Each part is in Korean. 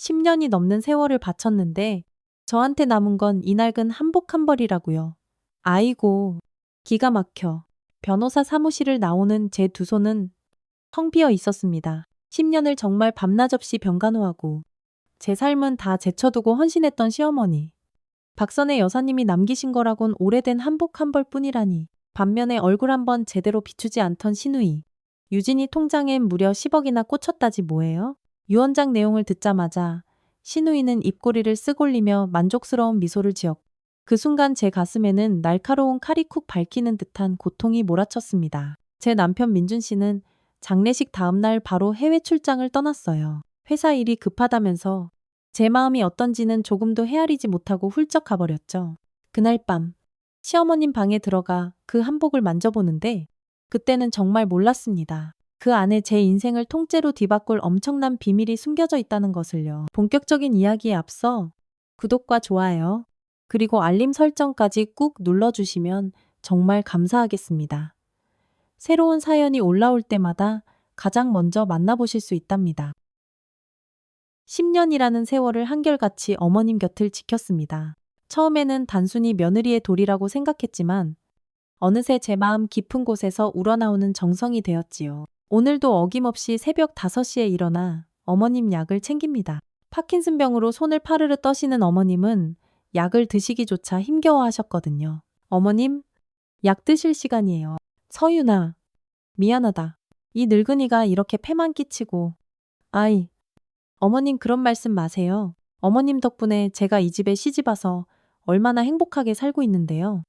10년이 넘는 세월을 바쳤는데 저한테 남은 건 이 낡은 한복 한 벌이라고요. 아이고, 기가 막혀. 변호사 사무실을 나오는 제 두 손은 텅 비어 있었습니다. 10년을 정말 밤낮 없이 병간호하고 제 삶은 다 제쳐두고 헌신했던 시어머니. 박선의 여사님이 남기신 거라곤 오래된 한복 한 벌뿐이라니. 반면에 얼굴 한번 제대로 비추지 않던 신우이. 유진이 통장엔 무려 10억이나 꽂혔다지 뭐예요? 유언장 내용을 듣자마자 신우이는 입꼬리를 쓰골리며 만족스러운 미소를 지었고 그 순간 제 가슴에는 날카로운 칼이 쿡 밝히는 듯한 고통이 몰아쳤습니다. 제 남편 민준 씨는 장례식 다음날 바로 해외 출장을 떠났어요. 회사 일이 급하다면서 제 마음이 어떤지는 조금도 헤아리지 못하고 훌쩍 가버렸죠. 그날 밤 시어머님 방에 들어가 그 한복을 만져보는데 그때는 정말 몰랐습니다. 그 안에 제 인생을 통째로 뒤바꿀 엄청난 비밀이 숨겨져 있다는 것을요. 본격적인 이야기에 앞서 구독과 좋아요, 그리고 알림 설정까지 꾹 눌러주시면 정말 감사하겠습니다. 새로운 사연이 올라올 때마다 가장 먼저 만나보실 수 있답니다. 10년이라는 세월을 한결같이 어머님 곁을 지켰습니다. 처음에는 단순히 며느리의 도리라고 생각했지만 어느새 제 마음 깊은 곳에서 우러나오는 정성이 되었지요. 오늘도 어김없이 새벽 5시에 일어나 어머님 약을 챙깁니다. 파킨슨병으로 손을 파르르 떠시는 어머님은 약을 드시기조차 힘겨워 하셨거든요. 어머님, 약 드실 시간이에요. 서윤아, 미안하다. 이 늙은이가 이렇게 패만 끼치고. 아이, 어머님 그런 말씀 마세요. 어머님 덕분에 제가 이 집에 시집와서 얼마나 행복하게 살고 있는데요.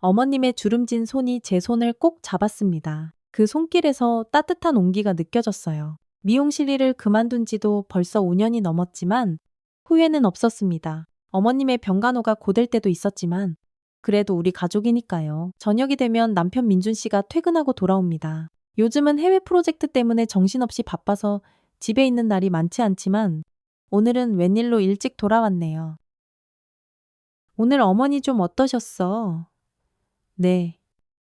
어머님의 주름진 손이 제 손을 꼭 잡았습니다. 그 손길에서 따뜻한 온기가 느껴졌어요. 미용실 일을 그만둔 지도 벌써 5년이 넘었지만 후회는 없었습니다. 어머님의 병간호가 고될 때도 있었지만 그래도 우리 가족이니까요. 저녁이 되면 남편 민준 씨가 퇴근하고 돌아옵니다. 요즘은 해외 프로젝트 때문에 정신없이 바빠서 집에 있는 날이 많지 않지만 오늘은 웬일로 일찍 돌아왔네요. 오늘 어머니 좀 어떠셨어? 네,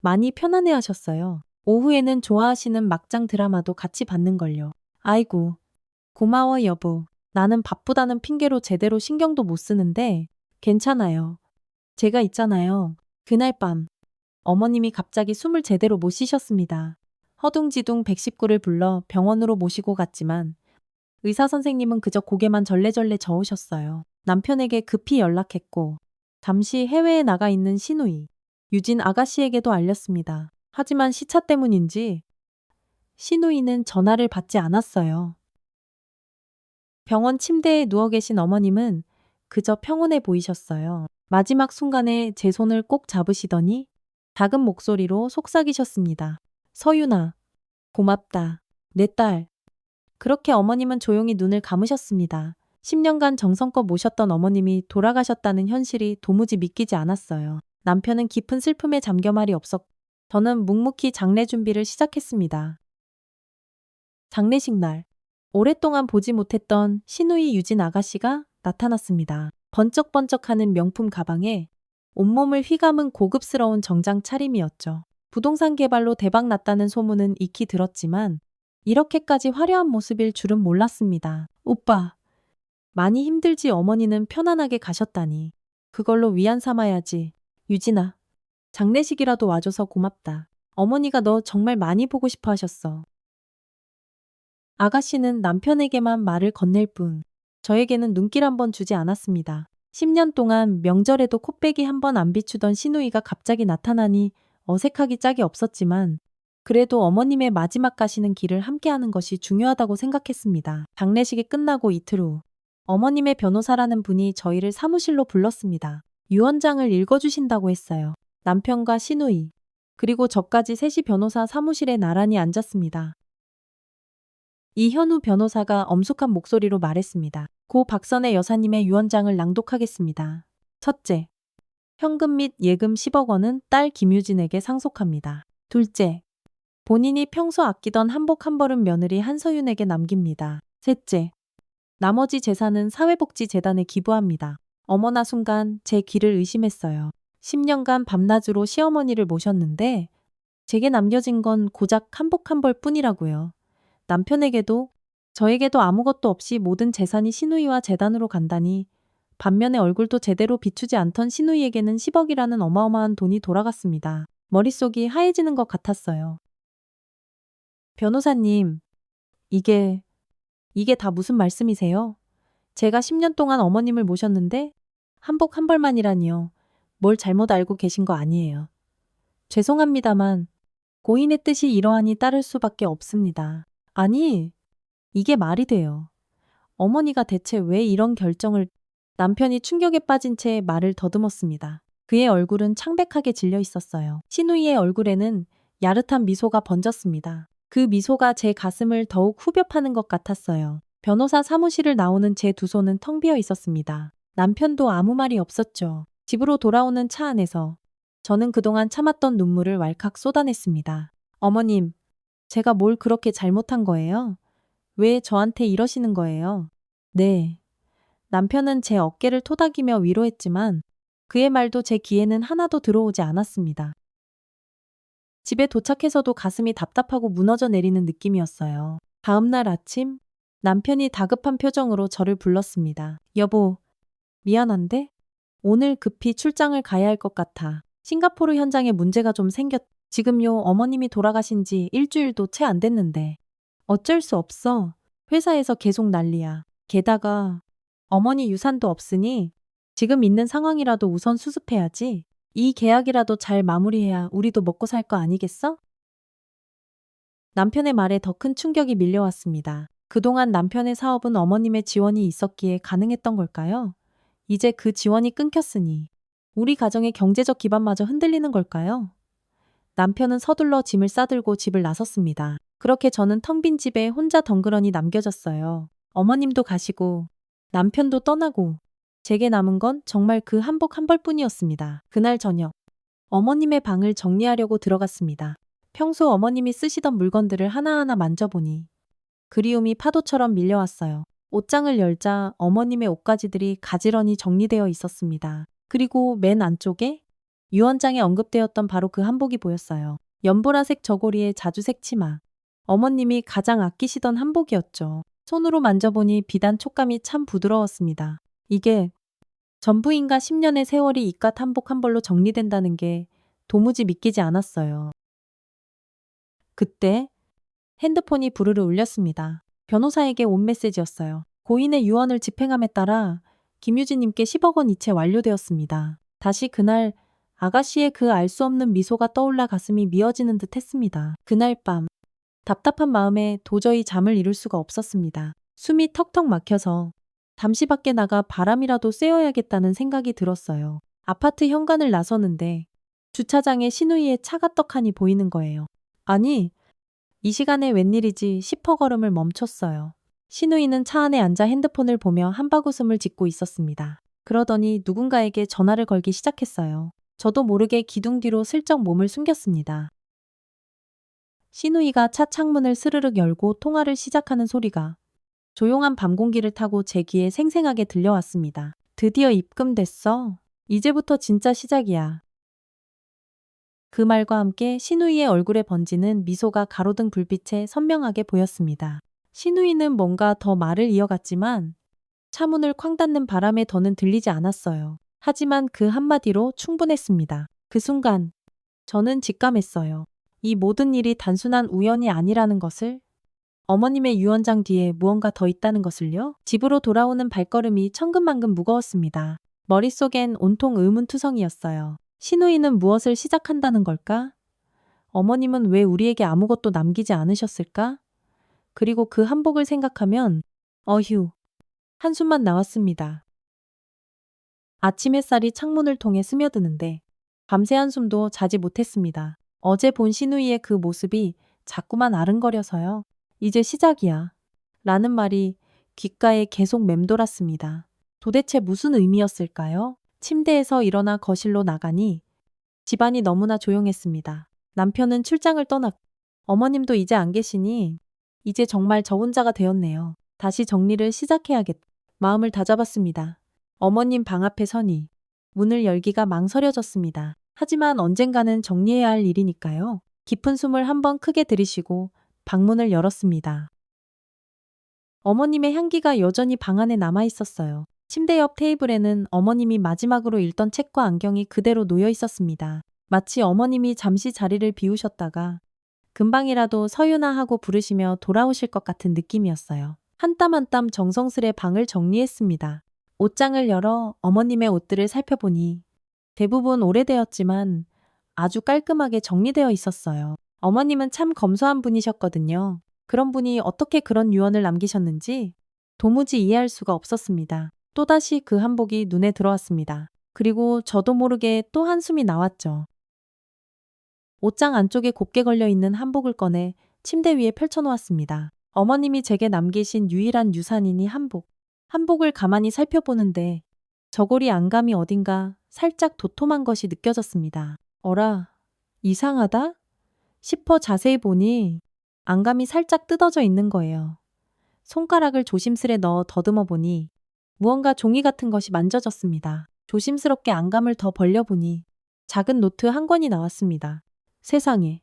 많이 편안해 하셨어요. 오후에는 좋아하시는 막장 드라마도 같이 봤는걸요. 아이고, 고마워 여보. 나는 바쁘다는 핑계로 제대로 신경도 못 쓰는데 괜찮아요. 제가 있잖아요. 그날 밤 어머님이 갑자기 숨을 제대로 못 쉬셨습니다. 허둥지둥 119를 불러 병원으로 모시고 갔지만 의사 선생님은 그저 고개만 절레절레 저으셨어요. 남편에게 급히 연락했고 잠시 해외에 나가 있는 시누이 유진 아가씨에게도 알렸습니다. 하지만 시차 때문인지 시누이는 전화를 받지 않았어요. 병원 침대에 누워 계신 어머님은 그저 평온해 보이셨어요. 마지막 순간에 제 손을 꼭 잡으시더니 작은 목소리로 속삭이셨습니다. 서윤아, 고맙다. 내 딸. 그렇게 어머님은 조용히 눈을 감으셨습니다. 10년간 정성껏 모셨던 어머님이 돌아가셨다는 현실이 도무지 믿기지 않았어요. 남편은 깊은 슬픔에 잠겨 말이 없었고 저는 묵묵히 장례 준비를 시작했습니다. 장례식 날, 오랫동안 보지 못했던 시누이 유진 아가씨가 나타났습니다. 번쩍번쩍하는 명품 가방에 온몸을 휘감은 고급스러운 정장 차림이었죠. 부동산 개발로 대박 났다는 소문은 익히 들었지만 이렇게까지 화려한 모습일 줄은 몰랐습니다. 오빠, 많이 힘들지 어머니는 편안하게 가셨다니. 그걸로 위안 삼아야지. 유진아, 장례식이라도 와줘서 고맙다. 어머니가 너 정말 많이 보고 싶어 하셨어. 아가씨는 남편에게만 말을 건넬 뿐 저에게는 눈길 한 번 주지 않았습니다. 10년 동안 명절에도 코빼기 한 번 안 비추던 시누이가 갑자기 나타나니 어색하기 짝이 없었지만 그래도 어머님의 마지막 가시는 길을 함께하는 것이 중요하다고 생각했습니다. 장례식이 끝나고 이틀 후 어머님의 변호사라는 분이 저희를 사무실로 불렀습니다. 유언장을 읽어주신다고 했어요. 남편과 시누이 그리고 저까지 셋이 변호사 사무실에 나란히 앉았습니다. 이현우 변호사가 엄숙한 목소리로 말했습니다. 고 박선의 여사님의 유언장을 낭독하겠습니다. 첫째, 현금 및 예금 10억 원은 딸 김유진에게 상속합니다. 둘째, 본인이 평소 아끼던 한복 한 벌은 며느리 한서윤에게 남깁니다. 셋째, 나머지 재산은 사회복지재단에 기부합니다. 어머나 순간 제 귀를 의심했어요. 10년간 밤낮으로 시어머니를 모셨는데 제게 남겨진 건 고작 한복 한 벌뿐이라고요. 남편에게도 저에게도 아무것도 없이 모든 재산이 신우이와 재단으로 간다니, 반면에 얼굴도 제대로 비추지 않던 신우이에게는 10억이라는 어마어마한 돈이 돌아갔습니다. 머릿속이 하얘지는 것 같았어요. 변호사님, 이게 다 무슨 말씀이세요? 제가 10년 동안 어머님을 모셨는데 한복 한 벌만이라니요. 뭘 잘못 알고 계신 거 아니에요. 죄송합니다만 고인의 뜻이 이러하니 따를 수밖에 없습니다. 아니, 이게 말이 돼요. 어머니가 대체 왜 이런 결정을... 남편이 충격에 빠진 채 말을 더듬었습니다. 그의 얼굴은 창백하게 질려 있었어요. 신우이의 얼굴에는 야릇한 미소가 번졌습니다. 그 미소가 제 가슴을 더욱 후벼 파는 것 같았어요. 변호사 사무실을 나오는 제 두 손은 텅 비어 있었습니다. 남편도 아무 말이 없었죠. 집으로 돌아오는 차 안에서 저는 그동안 참았던 눈물을 왈칵 쏟아냈습니다. 어머님, 제가 뭘 그렇게 잘못한 거예요? 왜 저한테 이러시는 거예요? 네. 남편은 제 어깨를 토닥이며 위로했지만 그의 말도 제 귀에는 하나도 들어오지 않았습니다. 집에 도착해서도 가슴이 답답하고 무너져 내리는 느낌이었어요. 다음 날 아침, 남편이 다급한 표정으로 저를 불렀습니다. 여보, 미안한데? 오늘 급히 출장을 가야 할 것 같아. 싱가포르 현장에 문제가 좀 지금요, 어머님이 돌아가신 지 일주일도 채 안 됐는데. 어쩔 수 없어. 회사에서 계속 난리야. 게다가 어머니 유산도 없으니 지금 있는 상황이라도 우선 수습해야지. 이 계약이라도 잘 마무리해야 우리도 먹고 살 거 아니겠어? 남편의 말에 더 큰 충격이 밀려왔습니다. 그동안 남편의 사업은 어머님의 지원이 있었기에 가능했던 걸까요? 이제 그 지원이 끊겼으니 우리 가정의 경제적 기반마저 흔들리는 걸까요? 남편은 서둘러 짐을 싸들고 집을 나섰습니다. 그렇게 저는 텅 빈 집에 혼자 덩그러니 남겨졌어요. 어머님도 가시고 남편도 떠나고 제게 남은 건 정말 그 한복 한 벌뿐이었습니다. 그날 저녁 어머님의 방을 정리하려고 들어갔습니다. 평소 어머님이 쓰시던 물건들을 하나하나 만져보니 그리움이 파도처럼 밀려왔어요. 옷장을 열자 어머님의 옷가지들이 가지런히 정리되어 있었습니다. 그리고 맨 안쪽에 유언장에 언급되었던 바로 그 한복이 보였어요. 연보라색 저고리에 자주색 치마. 어머님이 가장 아끼시던 한복이었죠. 손으로 만져보니 비단 촉감이 참 부드러웠습니다. 이게 전부인가 10년의 세월이 이깟 한복 한 벌로 정리된다는 게 도무지 믿기지 않았어요. 그때 핸드폰이 부르르 울렸습니다. 변호사에게 온 메시지였어요. 고인의 유언을 집행함에 따라 김유진님께 10억 원 이체 완료되었습니다. 다시 그날 아가씨의 그 알 수 없는 미소가 떠올라 가슴이 미어지는 듯 했습니다. 그날 밤 답답한 마음에 도저히 잠을 이룰 수가 없었습니다. 숨이 턱턱 막혀서 잠시 밖에 나가 바람이라도 쐬어야겠다는 생각이 들었어요. 아파트 현관을 나서는데 주차장에 신우이의 차가 떡하니 보이는 거예요. 아니, 이 시간에 웬일이지 싶어 걸음을 멈췄어요. 신우이는 차 안에 앉아 핸드폰을 보며 한바구음을 짓고 있었습니다. 그러더니 누군가에게 전화를 걸기 시작했어요. 저도 모르게 기둥 뒤로 슬쩍 몸을 숨겼습니다. 신우이가 차 창문을 스르륵 열고 통화를 시작하는 소리가 조용한 밤 공기를 타고 제 귀에 생생하게 들려왔습니다. 드디어 입금됐어. 이제부터 진짜 시작이야. 그 말과 함께 신우이의 얼굴에 번지는 미소가 가로등 불빛에 선명하게 보였습니다. 신우이는 뭔가 더 말을 이어갔지만 차문을 쾅 닫는 바람에 더는 들리지 않았어요. 하지만 그 한마디로 충분했습니다. 그 순간 저는 직감했어요. 이 모든 일이 단순한 우연이 아니라는 것을, 어머님의 유언장 뒤에 무언가 더 있다는 것을요. 집으로 돌아오는 발걸음이 천근만근 무거웠습니다. 머릿속엔 온통 의문투성이었어요. 신우이는 무엇을 시작한다는 걸까? 어머님은 왜 우리에게 아무것도 남기지 않으셨을까? 그리고 그 한복을 생각하면 어휴, 한숨만 나왔습니다. 아침 햇살이 창문을 통해 스며드는데 밤새 한숨도 자지 못했습니다. 어제 본 신우이의 그 모습이 자꾸만 아른거려서요. 이제 시작이야. 라는 말이 귓가에 계속 맴돌았습니다. 도대체 무슨 의미였을까요? 침대에서 일어나 거실로 나가니 집안이 너무나 조용했습니다. 남편은 출장을 떠났고 어머님도 이제 안 계시니 이제 정말 저 혼자가 되었네요. 다시 정리를 시작해야겠다. 마음을 다잡았습니다. 어머님 방 앞에 서니 문을 열기가 망설여졌습니다. 하지만 언젠가는 정리해야 할 일이니까요. 깊은 숨을 한번 크게 들이쉬고 방문을 열었습니다. 어머님의 향기가 여전히 방 안에 남아 있었어요. 침대 옆 테이블에는 어머님이 마지막으로 읽던 책과 안경이 그대로 놓여 있었습니다. 마치 어머님이 잠시 자리를 비우셨다가 금방이라도 서윤아 하고 부르시며 돌아오실 것 같은 느낌이었어요. 한 땀 한 땀 정성스레 방을 정리했습니다. 옷장을 열어 어머님의 옷들을 살펴보니 대부분 오래되었지만 아주 깔끔하게 정리되어 있었어요. 어머님은 참 검소한 분이셨거든요. 그런 분이 어떻게 그런 유언을 남기셨는지 도무지 이해할 수가 없었습니다. 또다시 그 한복이 눈에 들어왔습니다. 그리고 저도 모르게 또 한숨이 나왔죠. 옷장 안쪽에 곱게 걸려있는 한복을 꺼내 침대 위에 펼쳐놓았습니다. 어머님이 제게 남기신 유일한 유산이니 한복. 한복을 가만히 살펴보는데 저고리 안감이 어딘가 살짝 도톰한 것이 느껴졌습니다. 어라, 이상하다? 싶어 자세히 보니 안감이 살짝 뜯어져 있는 거예요. 손가락을 조심스레 넣어 더듬어 보니 무언가 종이 같은 것이 만져졌습니다. 조심스럽게 안감을 더 벌려보니 작은 노트 한 권이 나왔습니다. 세상에.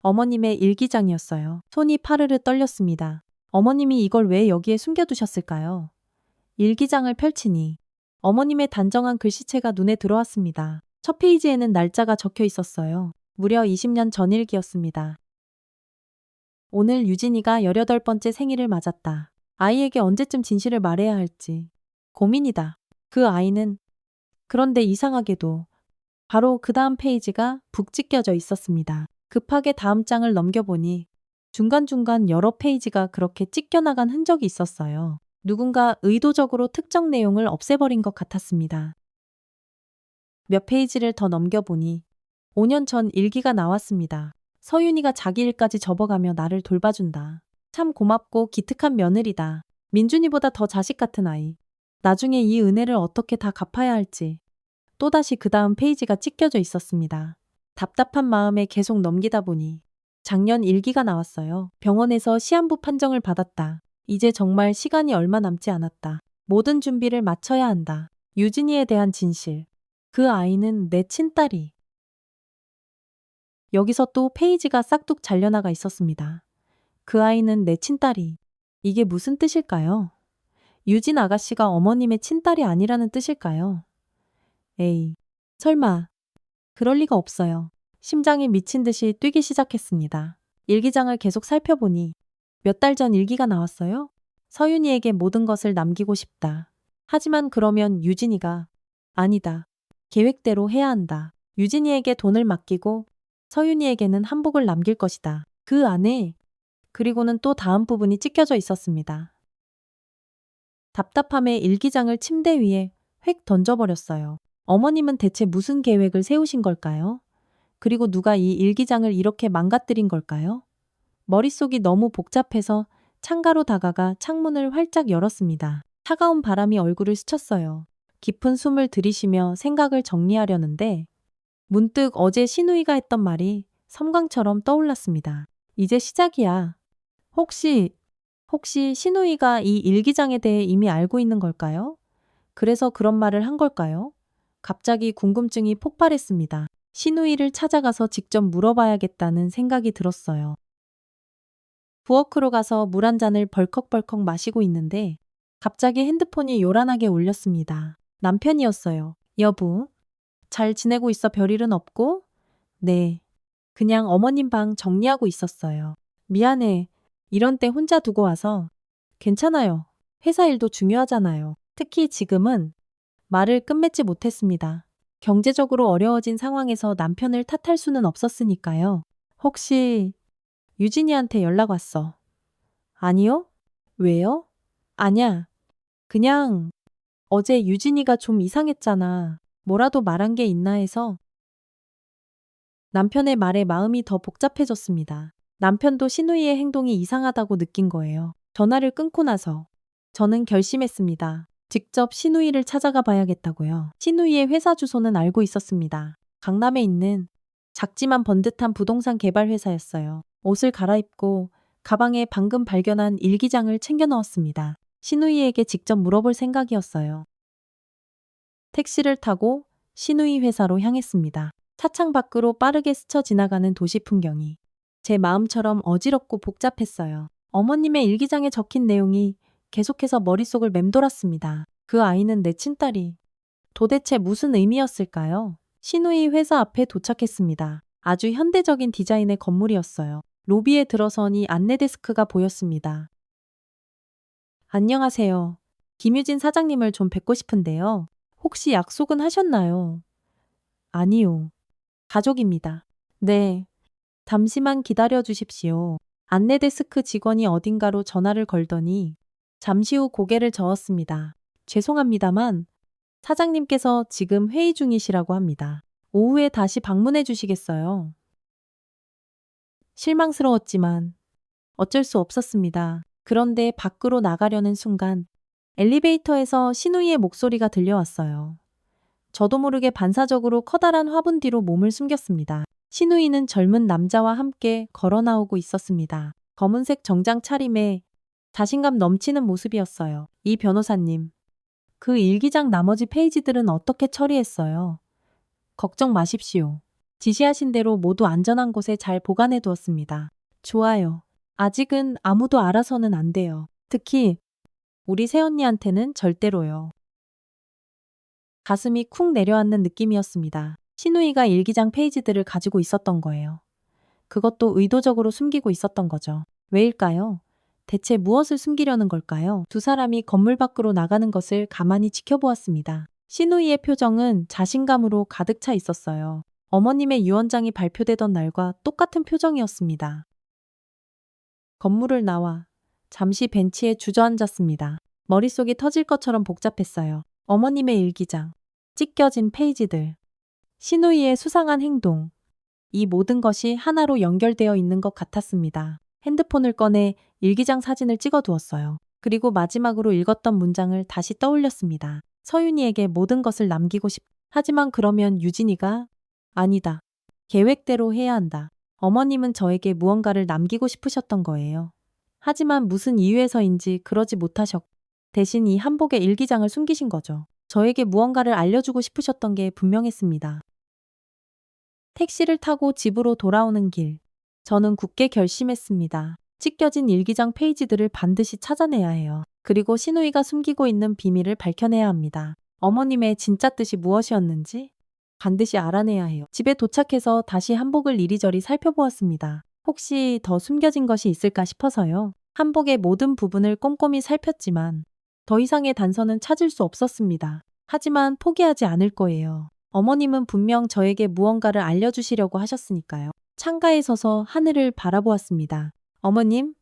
어머님의 일기장이었어요. 손이 파르르 떨렸습니다. 어머님이 이걸 왜 여기에 숨겨두셨을까요? 일기장을 펼치니 어머님의 단정한 글씨체가 눈에 들어왔습니다. 첫 페이지에는 날짜가 적혀 있었어요. 무려 20년 전 일기였습니다. 오늘 유진이가 18번째 생일을 맞았다. 아이에게 언제쯤 진실을 말해야 할지 고민이다. 그 아이는 그런데 이상하게도 바로 그 다음 페이지가 북 찢겨져 있었습니다. 급하게 다음 장을 넘겨보니 중간중간 여러 페이지가 그렇게 찢겨나간 흔적이 있었어요. 누군가 의도적으로 특정 내용을 없애버린 것 같았습니다. 몇 페이지를 더 넘겨보니 5년 전 일기가 나왔습니다. 서윤이가 자기 일까지 접어가며 나를 돌봐준다. 참 고맙고 기특한 며느리다. 민준이보다 더 자식 같은 아이. 나중에 이 은혜를 어떻게 다 갚아야 할지. 또다시 그 다음 페이지가 찢겨져 있었습니다. 답답한 마음에 계속 넘기다 보니 작년 일기가 나왔어요. 병원에서 시한부 판정을 받았다. 이제 정말 시간이 얼마 남지 않았다. 모든 준비를 마쳐야 한다. 유진이에 대한 진실. 그 아이는 내 친딸이. 여기서 또 페이지가 싹둑 잘려나가 있었습니다. 그 아이는 내 친딸이. 이게 무슨 뜻일까요? 유진 아가씨가 어머님의 친딸이 아니라는 뜻일까요? 에이, 설마. 그럴 리가 없어요. 심장이 미친 듯이 뛰기 시작했습니다. 일기장을 계속 살펴보니 몇 달 전 일기가 나왔어요? 서윤이에게 모든 것을 남기고 싶다. 하지만 그러면 유진이가 아니다. 계획대로 해야 한다. 유진이에게 돈을 맡기고 서윤이에게는 한복을 남길 것이다. 그 안에 그리고는 또 다음 부분이 찢겨져 있었습니다. 답답함에 일기장을 침대 위에 획 던져버렸어요. 어머님은 대체 무슨 계획을 세우신 걸까요? 그리고 누가 이 일기장을 이렇게 망가뜨린 걸까요? 머릿속이 너무 복잡해서 창가로 다가가 창문을 활짝 열었습니다. 차가운 바람이 얼굴을 스쳤어요. 깊은 숨을 들이쉬며 생각을 정리하려는데 문득 어제 신우이가 했던 말이 섬광처럼 떠올랐습니다. 이제 시작이야. 혹시 신우이가 이 일기장에 대해 이미 알고 있는 걸까요? 그래서 그런 말을 한 걸까요? 갑자기 궁금증이 폭발했습니다. 신우이를 찾아가서 직접 물어봐야겠다는 생각이 들었어요. 부엌으로 가서 물 한 잔을 벌컥벌컥 마시고 있는데 갑자기 핸드폰이 요란하게 울렸습니다. 남편이었어요. 여보, 잘 지내고 있어? 별일은 없고? 네. 그냥 어머님 방 정리하고 있었어요. 미안해. 이런 때 혼자 두고 와서. 괜찮아요. 회사 일도 중요하잖아요. 특히 지금은 말을 끝맺지 못했습니다. 경제적으로 어려워진 상황에서 남편을 탓할 수는 없었으니까요. 혹시 유진이한테 연락 왔어? 아니요? 왜요? 아냐. 그냥 어제 유진이가 좀 이상했잖아. 뭐라도 말한 게 있나 해서. 남편의 말에 마음이 더 복잡해졌습니다. 남편도 신우이의 행동이 이상하다고 느낀 거예요. 전화를 끊고 나서 저는 결심했습니다. 직접 신우이를 찾아가 봐야겠다고요. 신우이의 회사 주소는 알고 있었습니다. 강남에 있는 작지만 번듯한 부동산 개발 회사였어요. 옷을 갈아입고 가방에 방금 발견한 일기장을 챙겨 넣었습니다. 신우이에게 직접 물어볼 생각이었어요. 택시를 타고 신우이 회사로 향했습니다. 차창 밖으로 빠르게 스쳐 지나가는 도시 풍경이 제 마음처럼 어지럽고 복잡했어요. 어머님의 일기장에 적힌 내용이 계속해서 머릿속을 맴돌았습니다. 그 아이는 내 친딸이 도대체 무슨 의미였을까요? 신우이 회사 앞에 도착했습니다. 아주 현대적인 디자인의 건물이었어요. 로비에 들어서니 안내 데스크가 보였습니다. 안녕하세요. 김유진 사장님을 좀 뵙고 싶은데요. 혹시 약속은 하셨나요? 아니요. 가족입니다. 네. 잠시만 기다려 주십시오. 안내 데스크 직원이 어딘가로 전화를 걸더니 잠시 후 고개를 저었습니다. 죄송합니다만 사장님께서 지금 회의 중이시라고 합니다. 오후에 다시 방문해 주시겠어요? 실망스러웠지만 어쩔 수 없었습니다. 그런데 밖으로 나가려는 순간 엘리베이터에서 신우이의 목소리가 들려왔어요. 저도 모르게 반사적으로 커다란 화분 뒤로 몸을 숨겼습니다. 신우이는 젊은 남자와 함께 걸어 나오고 있었습니다. 검은색 정장 차림에 자신감 넘치는 모습이었어요. 이 변호사님, 그 일기장 나머지 페이지들은 어떻게 처리했어요? 걱정 마십시오. 지시하신 대로 모두 안전한 곳에 잘 보관해 두었습니다. 좋아요. 아직은 아무도 알아서는 안 돼요. 특히 우리 새언니한테는 절대로요. 가슴이 쿵 내려앉는 느낌이었습니다. 신우이가 일기장 페이지들을 가지고 있었던 거예요. 그것도 의도적으로 숨기고 있었던 거죠. 왜일까요? 대체 무엇을 숨기려는 걸까요? 두 사람이 건물 밖으로 나가는 것을 가만히 지켜보았습니다. 신우이의 표정은 자신감으로 가득 차 있었어요. 어머님의 유언장이 발표되던 날과 똑같은 표정이었습니다. 건물을 나와 잠시 벤치에 주저앉았습니다. 머릿속이 터질 것처럼 복잡했어요. 어머님의 일기장, 찢겨진 페이지들, 신우이의 수상한 행동, 이 모든 것이 하나로 연결되어 있는 것 같았습니다. 핸드폰을 꺼내 일기장 사진을 찍어두었어요. 그리고 마지막으로 읽었던 문장을 다시 떠올렸습니다. 서윤이에게 모든 것을 남기고 하지만 그러면 유진이가 아니다. 계획대로 해야 한다. 어머님은 저에게 무언가를 남기고 싶으셨던 거예요. 하지만 무슨 이유에서인지 그러지 못하셨고 대신 이 한복의 일기장을 숨기신 거죠. 저에게 무언가를 알려주고 싶으셨던 게 분명했습니다. 택시를 타고 집으로 돌아오는 길, 저는 굳게 결심했습니다. 찢겨진 일기장 페이지들을 반드시 찾아내야 해요. 그리고 신우이가 숨기고 있는 비밀을 밝혀내야 합니다. 어머님의 진짜 뜻이 무엇이었는지 반드시 알아내야 해요. 집에 도착해서 다시 한복을 이리저리 살펴보았습니다. 혹시 더 숨겨진 것이 있을까 싶어서요. 한복의 모든 부분을 꼼꼼히 살폈지만 더 이상의 단서는 찾을 수 없었습니다. 하지만 포기하지 않을 거예요. 어머님은 분명 저에게 무언가를 알려주시려고 하셨으니까요. 창가에 서서 하늘을 바라보았습니다. 어머님,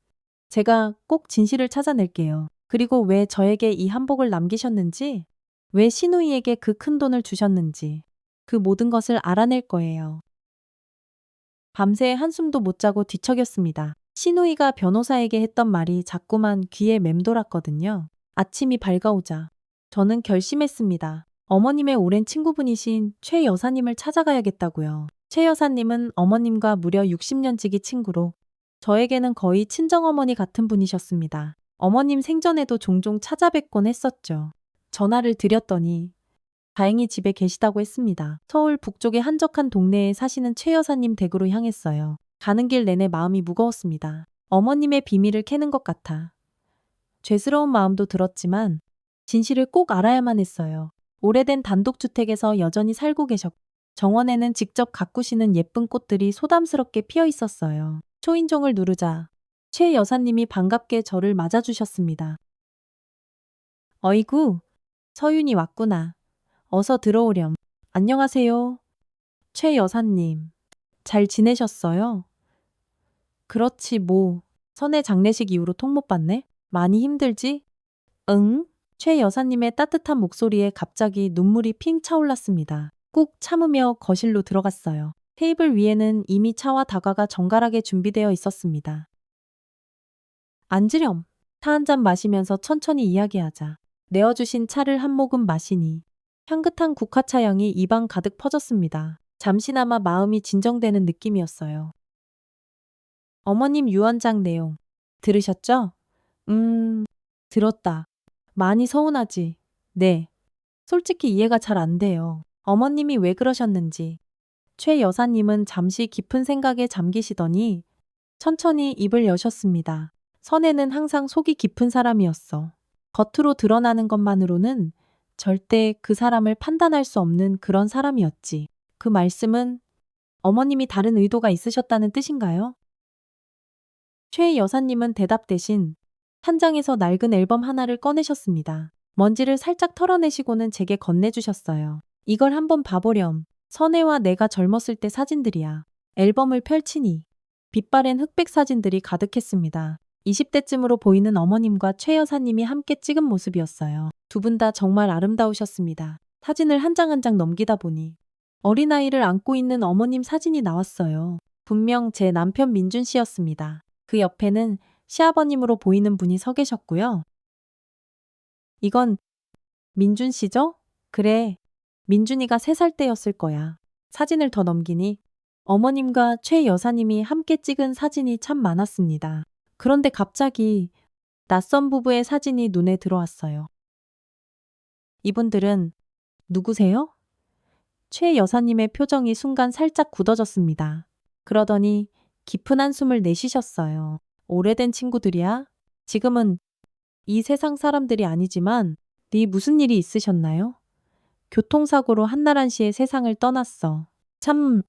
제가 꼭 진실을 찾아낼게요. 그리고 왜 저에게 이 한복을 남기셨는지, 왜 신우이에게 그 큰 돈을 주셨는지, 그 모든 것을 알아낼 거예요. 밤새 한숨도 못 자고 뒤척였습니다. 신우이가 변호사에게 했던 말이 자꾸만 귀에 맴돌았거든요. 아침이 밝아오자 저는 결심했습니다. 어머님의 오랜 친구분이신 최 여사님을 찾아가야겠다고요. 최 여사님은 어머님과 무려 60년 지기 친구로 저에게는 거의 친정어머니 같은 분이셨습니다. 어머님 생전에도 종종 찾아뵙곤 했었죠. 전화를 드렸더니 다행히 집에 계시다고 했습니다. 서울 북쪽의 한적한 동네에 사시는 최 여사님 댁으로 향했어요. 가는 길 내내 마음이 무거웠습니다. 어머님의 비밀을 캐는 것 같아 죄스러운 마음도 들었지만 진실을 꼭 알아야만 했어요. 오래된 단독주택에서 여전히 살고 계셨고 정원에는 직접 가꾸시는 예쁜 꽃들이 소담스럽게 피어 있었어요. 초인종을 누르자 최 여사님이 반갑게 저를 맞아주셨습니다. 어이구, 서윤이 왔구나. 어서 들어오렴. 안녕하세요. 최 여사님. 잘 지내셨어요? 그렇지 뭐. 선의 장례식 이후로 통 못 봤네? 많이 힘들지? 응? 최 여사님의 따뜻한 목소리에 갑자기 눈물이 핑 차올랐습니다. 꾹 참으며 거실로 들어갔어요. 테이블 위에는 이미 차와 다과가 정갈하게 준비되어 있었습니다. 앉으렴. 차 한 잔 마시면서 천천히 이야기하자. 내어주신 차를 한 모금 마시니 향긋한 국화차 향이 입안 가득 퍼졌습니다. 잠시나마 마음이 진정되는 느낌이었어요. 어머님 유언장 내용 들으셨죠? 들었다. 많이 서운하지? 네. 솔직히 이해가 잘 안 돼요. 어머님이 왜 그러셨는지. 최 여사님은 잠시 깊은 생각에 잠기시더니 천천히 입을 여셨습니다. 선혜는 항상 속이 깊은 사람이었어. 겉으로 드러나는 것만으로는 절대 그 사람을 판단할 수 없는 그런 사람이었지. 그 말씀은 어머님이 다른 의도가 있으셨다는 뜻인가요? 최 여사님은 대답 대신 한 장에서 낡은 앨범 하나를 꺼내셨습니다. 먼지를 살짝 털어내시고는 제게 건네주셨어요. 이걸 한번 봐보렴. 선혜와 내가 젊었을 때 사진들이야. 앨범을 펼치니 빛바랜 흑백 사진들이 가득했습니다. 20대쯤으로 보이는 어머님과 최 여사님이 함께 찍은 모습이었어요. 두 분 다 정말 아름다우셨습니다. 사진을 한 장 한 장 넘기다 보니 어린아이를 안고 있는 어머님 사진이 나왔어요. 분명 제 남편 민준 씨였습니다. 그 옆에는 시아버님으로 보이는 분이 서 계셨고요. 이건 민준 씨죠? 그래. 민준이가 3살 때였을 거야. 사진을 더 넘기니 어머님과 최 여사님이 함께 찍은 사진이 참 많았습니다. 그런데 갑자기 낯선 부부의 사진이 눈에 들어왔어요. 이분들은 누구세요? 최 여사님의 표정이 순간 살짝 굳어졌습니다. 그러더니 깊은 한숨을 내쉬셨어요. 오래된 친구들이야? 지금은 이 세상 사람들이 아니지만 네 무슨 일이 있으셨나요? 교통사고로 한나란 씨의 세상을 떠났어. 참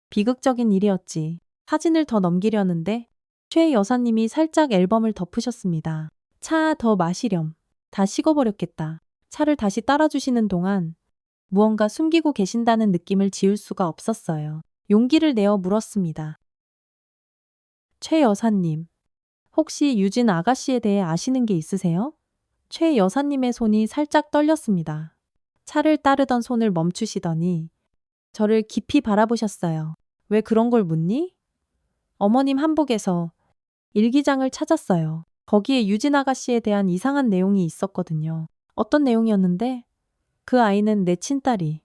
비극적인 일이었지. 사진을 더 넘기려는데 최 여사님이 살짝 앨범을 덮으셨습니다. 차 더 마시렴. 다 식어버렸겠다. 차를 다시 따라주시는 동안 무언가 숨기고 계신다는 느낌을 지울 수가 없었어요. 용기를 내어 물었습니다. 최 여사님, 혹시 유진 아가씨에 대해 아시는 게 있으세요? 최 여사님의 손이 살짝 떨렸습니다. 차를 따르던 손을 멈추시더니 저를 깊이 바라보셨어요. 왜 그런 걸 묻니? 어머님 한복에서 일기장을 찾았어요. 거기에 유진 아가씨에 대한 이상한 내용이 있었거든요. 어떤 내용이었는데 그 아이는 내 친딸이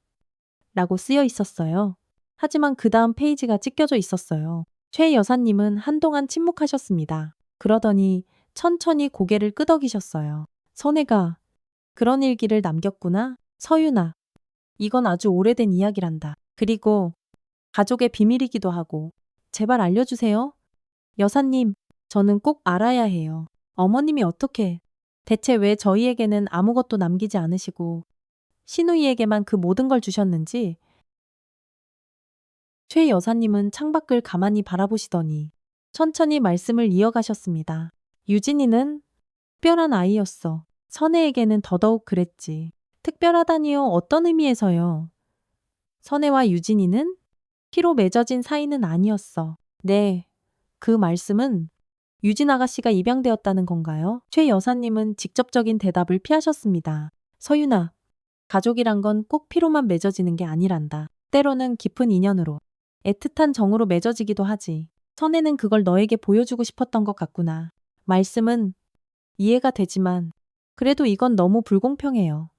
라고 쓰여 있었어요. 하지만 그 다음 페이지가 찢겨져 있었어요. 최 여사님은 한동안 침묵하셨습니다. 그러더니 천천히 고개를 끄덕이셨어요. 선혜가 그런 일기를 남겼구나. 서윤아, 이건 아주 오래된 이야기란다. 그리고 가족의 비밀이기도 하고. 제발 알려주세요. 여사님, 저는 꼭 알아야 해요. 어머님이 어떻게, 대체 왜 저희에게는 아무것도 남기지 않으시고 신우이에게만 그 모든 걸 주셨는지. 최 여사님은 창밖을 가만히 바라보시더니 천천히 말씀을 이어가셨습니다. 유진이는 특별한 아이였어. 선혜에게는 더더욱 그랬지. 특별하다니요? 어떤 의미에서요? 선혜와 유진이는 피로 맺어진 사이는 아니었어. 네. 그 말씀은 유진 아가씨가 입양되었다는 건가요? 최 여사님은 직접적인 대답을 피하셨습니다. 서윤아, 가족이란 건 꼭 피로만 맺어지는 게 아니란다. 때로는 깊은 인연으로, 애틋한 정으로 맺어지기도 하지. 선혜는 그걸 너에게 보여주고 싶었던 것 같구나. 말씀은 이해가 되지만 그래도 이건 너무 불공평해요.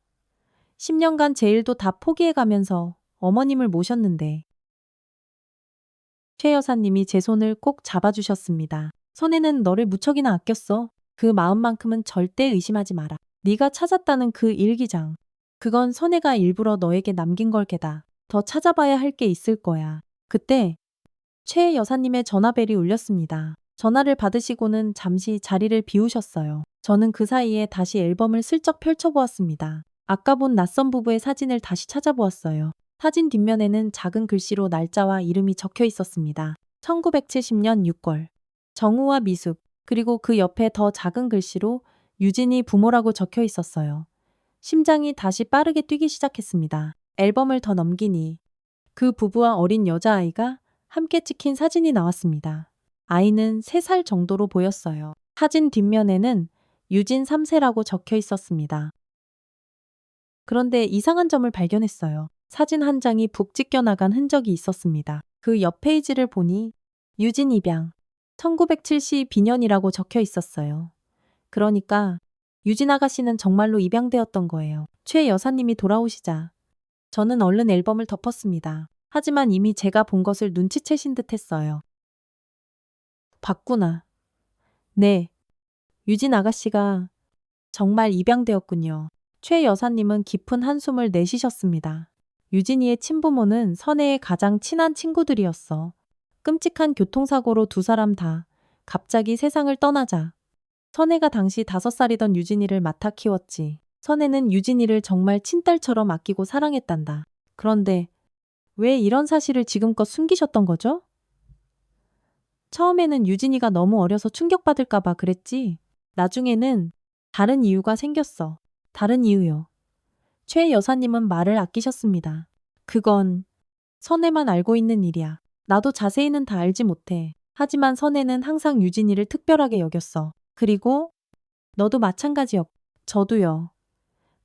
10년간 제 일도 다 포기해가면서 어머님을 모셨는데. 최 여사님이 제 손을 꼭 잡아주셨습니다. 선혜는 너를 무척이나 아꼈어. 그 마음만큼은 절대 의심하지 마라. 네가 찾았다는 그 일기장. 그건 선혜가 일부러 너에게 남긴 걸 게다. 더 찾아봐야 할 게 있을 거야. 그때 최 여사님의 전화벨이 울렸습니다. 전화를 받으시고는 잠시 자리를 비우셨어요. 저는 그 사이에 다시 앨범을 슬쩍 펼쳐보았습니다. 아까 본 낯선 부부의 사진을 다시 찾아보았어요. 사진 뒷면에는 작은 글씨로 날짜와 이름이 적혀 있었습니다. 1970년 6월. 정우와 미숙, 그리고 그 옆에 더 작은 글씨로 유진이 부모라고 적혀 있었어요. 심장이 다시 빠르게 뛰기 시작했습니다. 앨범을 더 넘기니 그 부부와 어린 여자아이가 함께 찍힌 사진이 나왔습니다. 아이는 3살 정도로 보였어요. 사진 뒷면에는 유진 3세라고 적혀 있었습니다. 그런데 이상한 점을 발견했어요. 사진 한 장이 북 찢겨나간 흔적이 있었습니다. 그 옆 페이지를 보니 유진 입양 1972년이라고 적혀 있었어요. 그러니까 유진 아가씨는 정말로 입양되었던 거예요. 최 여사님이 돌아오시자 저는 얼른 앨범을 덮었습니다. 하지만 이미 제가 본 것을 눈치채신 듯 했어요. 봤구나. 네. 유진 아가씨가 정말 입양되었군요. 최 여사님은 깊은 한숨을 내쉬셨습니다. 유진이의 친부모는 선혜의 가장 친한 친구들이었어. 끔찍한 교통사고로 두 사람 다 갑자기 세상을 떠나자 선혜가 당시 5살이던 유진이를 맡아 키웠지. 선혜는 유진이를 정말 친딸처럼 아끼고 사랑했단다. 그런데 왜 이런 사실을 지금껏 숨기셨던 거죠? 처음에는 유진이가 너무 어려서 충격받을까봐 그랬지. 나중에는 다른 이유가 생겼어. 다른 이유요. 최 여사님은 말을 아끼셨습니다. 그건 선혜만 알고 있는 일이야. 나도 자세히는 다 알지 못해. 하지만 선혜는 항상 유진이를 특별하게 여겼어. 그리고 너도 마찬가지였고, 저도요.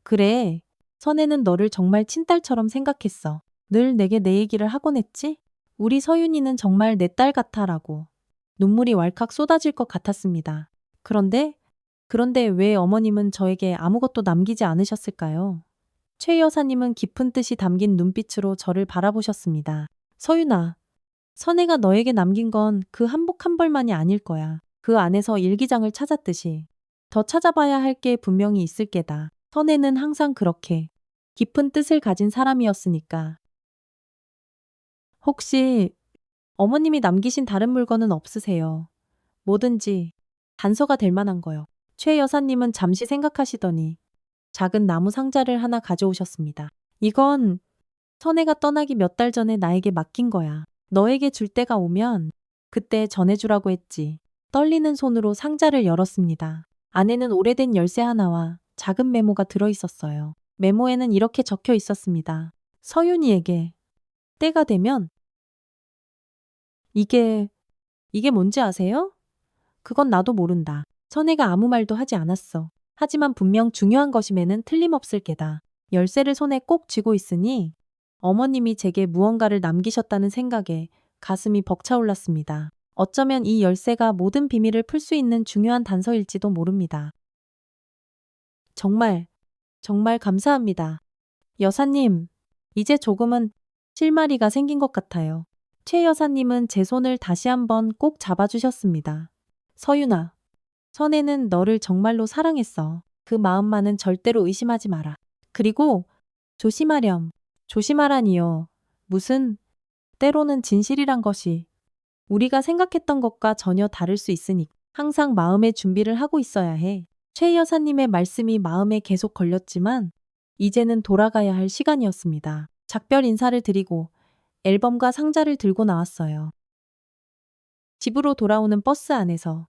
그래, 선혜는 너를 정말 친딸처럼 생각했어. 늘 내게 내 얘기를 하곤 했지? 우리 서윤이는 정말 내 딸 같아라고. 눈물이 왈칵 쏟아질 것 같았습니다. 그런데 왜 어머님은 저에게 아무것도 남기지 않으셨을까요? 최 여사님은 깊은 뜻이 담긴 눈빛으로 저를 바라보셨습니다. 서윤아, 선혜가 너에게 남긴 건 그 한복 한 벌만이 아닐 거야. 그 안에서 일기장을 찾았듯이 더 찾아봐야 할 게 분명히 있을 게다. 선혜는 항상 그렇게 깊은 뜻을 가진 사람이었으니까. 혹시 어머님이 남기신 다른 물건은 없으세요? 뭐든지 단서가 될 만한 거요. 최 여사님은 잠시 생각하시더니 작은 나무 상자를 하나 가져오셨습니다. 이건 선혜가 떠나기 몇 달 전에 나에게 맡긴 거야. 너에게 줄 때가 오면 그때 전해주라고 했지. 떨리는 손으로 상자를 열었습니다. 안에는 오래된 열쇠 하나와 작은 메모가 들어있었어요. 메모에는 이렇게 적혀 있었습니다. 서윤이에게 때가 되면 이게 뭔지 아세요? 그건 나도 모른다. 선혜가 아무 말도 하지 않았어. 하지만 분명 중요한 것임에는 틀림없을 게다. 열쇠를 손에 꼭 쥐고 있으니 어머님이 제게 무언가를 남기셨다는 생각에 가슴이 벅차올랐습니다. 어쩌면 이 열쇠가 모든 비밀을 풀 수 있는 중요한 단서일지도 모릅니다. 정말 감사합니다. 여사님, 이제 조금은 실마리가 생긴 것 같아요. 최 여사님은 제 손을 다시 한번 꼭 잡아주셨습니다. 서윤아, 선혜는 너를 정말로 사랑했어. 그 마음만은 절대로 의심하지 마라. 그리고 조심하렴. 조심하라니요. 무슨 때로는 진실이란 것이 우리가 생각했던 것과 전혀 다를 수 있으니 항상 마음의 준비를 하고 있어야 해. 최 여사님의 말씀이 마음에 계속 걸렸지만 이제는 돌아가야 할 시간이었습니다. 작별 인사를 드리고 앨범과 상자를 들고 나왔어요. 집으로 돌아오는 버스 안에서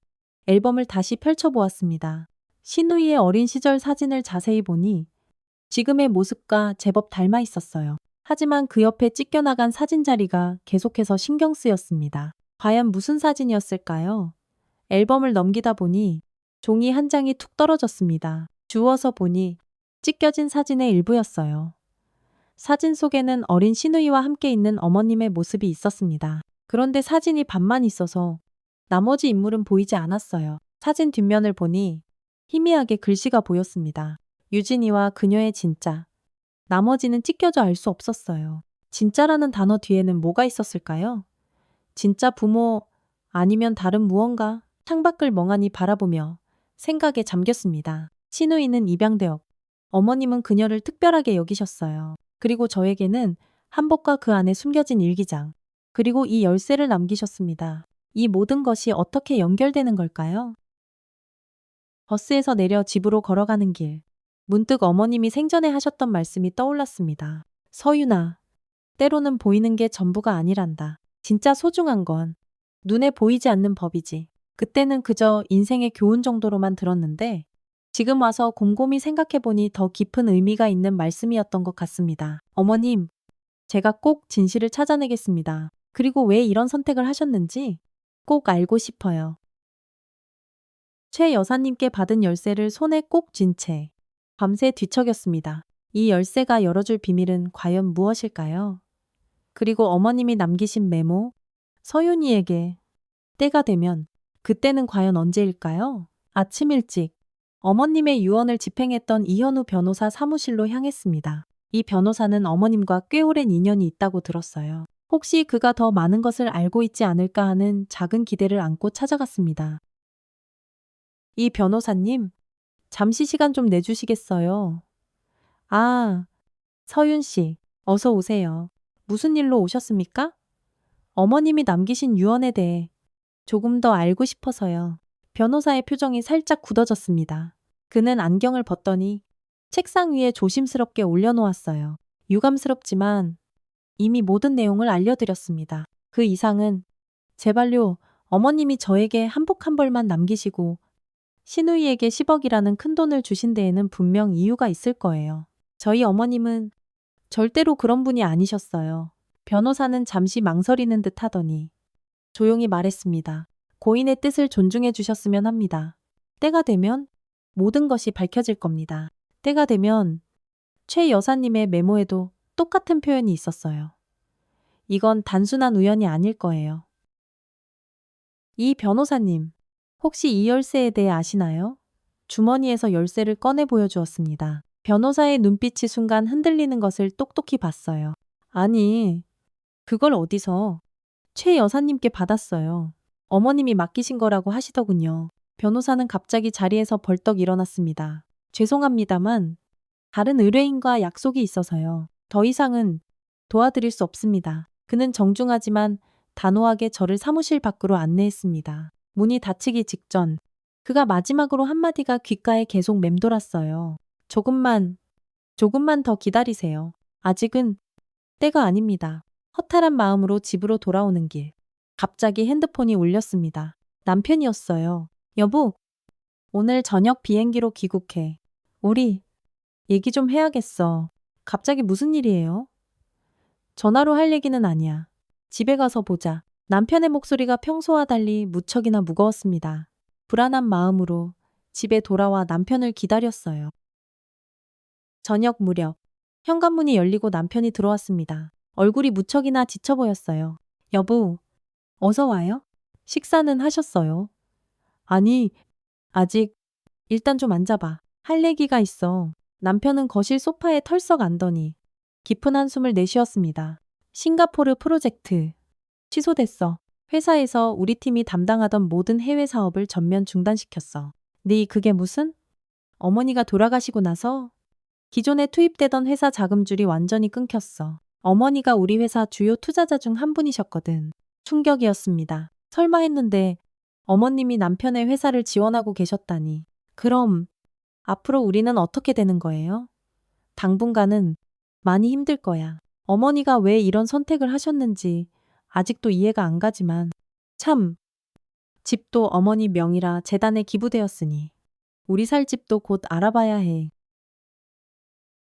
앨범을 다시 펼쳐보았습니다. 신우이의 어린 시절 사진을 자세히 보니 지금의 모습과 제법 닮아 있었어요. 하지만 그 옆에 찢겨나간 사진 자리가 계속해서 신경 쓰였습니다. 과연 무슨 사진이었을까요? 앨범을 넘기다 보니 종이 한 장이 툭 떨어졌습니다. 주워서 보니 찢겨진 사진의 일부였어요. 사진 속에는 어린 신우이와 함께 있는 어머님의 모습이 있었습니다. 그런데 사진이 반만 있어서 나머지 인물은 보이지 않았어요. 사진 뒷면을 보니 희미하게 글씨가 보였습니다. 유진이와 그녀의 진짜. 나머지는 찢겨져 알 수 없었어요. 진짜라는 단어 뒤에는 뭐가 있었을까요? 진짜 부모 아니면 다른 무언가? 창밖을 멍하니 바라보며 생각에 잠겼습니다. 신우이는 입양되었고 어머님은 그녀를 특별하게 여기셨어요. 그리고 저에게는 한복과 그 안에 숨겨진 일기장, 그리고 이 열쇠를 남기셨습니다. 이 모든 것이 어떻게 연결되는 걸까요? 버스에서 내려 집으로 걸어가는 길. 문득 어머님이 생전에 하셨던 말씀이 떠올랐습니다. 서윤아, 때로는 보이는 게 전부가 아니란다. 진짜 소중한 건 눈에 보이지 않는 법이지. 그때는 그저 인생의 교훈 정도로만 들었는데 지금 와서 곰곰이 생각해보니 더 깊은 의미가 있는 말씀이었던 것 같습니다. 어머님, 제가 꼭 진실을 찾아내겠습니다. 그리고 왜 이런 선택을 하셨는지 꼭 알고 싶어요. 최 여사님께 받은 열쇠를 손에 꼭 쥔 채 밤새 뒤척였습니다. 이 열쇠가 열어줄 비밀은 과연 무엇일까요? 그리고 어머님이 남기신 메모, 서윤이에게 때가 되면 그때는 과연 언제일까요? 아침 일찍 어머님의 유언을 집행했던 이현우 변호사 사무실로 향했습니다. 이 변호사는 어머님과 꽤 오랜 인연이 있다고 들었어요. 혹시 그가 더 많은 것을 알고 있지 않을까 하는 작은 기대를 안고 찾아갔습니다. 이 변호사님, 잠시 시간 좀 내주시겠어요? 아, 서윤 씨, 어서 오세요. 무슨 일로 오셨습니까? 어머님이 남기신 유언에 대해 조금 더 알고 싶어서요. 변호사의 표정이 살짝 굳어졌습니다. 그는 안경을 벗더니 책상 위에 조심스럽게 올려놓았어요. 유감스럽지만 이미 모든 내용을 알려드렸습니다. 그 이상은 제발요, 어머님이 저에게 한복 한 벌만 남기시고 신우이에게 10억이라는 큰 돈을 주신 데에는 분명 이유가 있을 거예요. 저희 어머님은 절대로 그런 분이 아니셨어요. 변호사는 잠시 망설이는 듯 하더니 조용히 말했습니다. 고인의 뜻을 존중해 주셨으면 합니다. 때가 되면 모든 것이 밝혀질 겁니다. 때가 되면 최 여사님의 메모에도 똑같은 표현이 있었어요. 이건 단순한 우연이 아닐 거예요. 이 변호사님, 혹시 이 열쇠에 대해 아시나요? 주머니에서 열쇠를 꺼내 보여주었습니다. 변호사의 눈빛이 순간 흔들리는 것을 똑똑히 봤어요. 아니, 그걸 어디서? 최 여사님께 받았어요. 어머님이 맡기신 거라고 하시더군요. 변호사는 갑자기 자리에서 벌떡 일어났습니다. 죄송합니다만 다른 의뢰인과 약속이 있어서요. 더 이상은 도와드릴 수 없습니다. 그는 정중하지만 단호하게 저를 사무실 밖으로 안내했습니다. 문이 닫히기 직전 그가 마지막으로 한마디가 귓가에 계속 맴돌았어요. 조금만 더 기다리세요. 아직은 때가 아닙니다. 허탈한 마음으로 집으로 돌아오는 길. 갑자기 핸드폰이 울렸습니다. 남편이었어요. 여보, 오늘 저녁 비행기로 귀국해. 우리 얘기 좀 해야겠어. 갑자기 무슨 일이에요? 전화로 할 얘기는 아니야. 집에 가서 보자. 남편의 목소리가 평소와 달리 무척이나 무거웠습니다. 불안한 마음으로 집에 돌아와 남편을 기다렸어요. 저녁 무렵 현관문이 열리고 남편이 들어왔습니다. 얼굴이 무척이나 지쳐 보였어요. 여보, 어서 와요? 식사는 하셨어요? 아니, 아직. 일단 좀 앉아봐. 할 얘기가 있어. 남편은 거실 소파에 털썩 앉더니 깊은 한숨을 내쉬었습니다. 싱가포르 프로젝트. 취소됐어. 회사에서 우리 팀이 담당하던 모든 해외 사업을 전면 중단시켰어. 네, 그게 무슨? 어머니가 돌아가시고 나서 기존에 투입되던 회사 자금줄이 완전히 끊겼어. 어머니가 우리 회사 주요 투자자 중 한 분이셨거든. 충격이었습니다. 설마 했는데 어머님이 남편의 회사를 지원하고 계셨다니. 그럼 앞으로 우리는 어떻게 되는 거예요? 당분간은 많이 힘들 거야. 어머니가 왜 이런 선택을 하셨는지 아직도 이해가 안 가지만 참, 집도 어머니 명의라 재단에 기부되었으니 우리 살 집도 곧 알아봐야 해.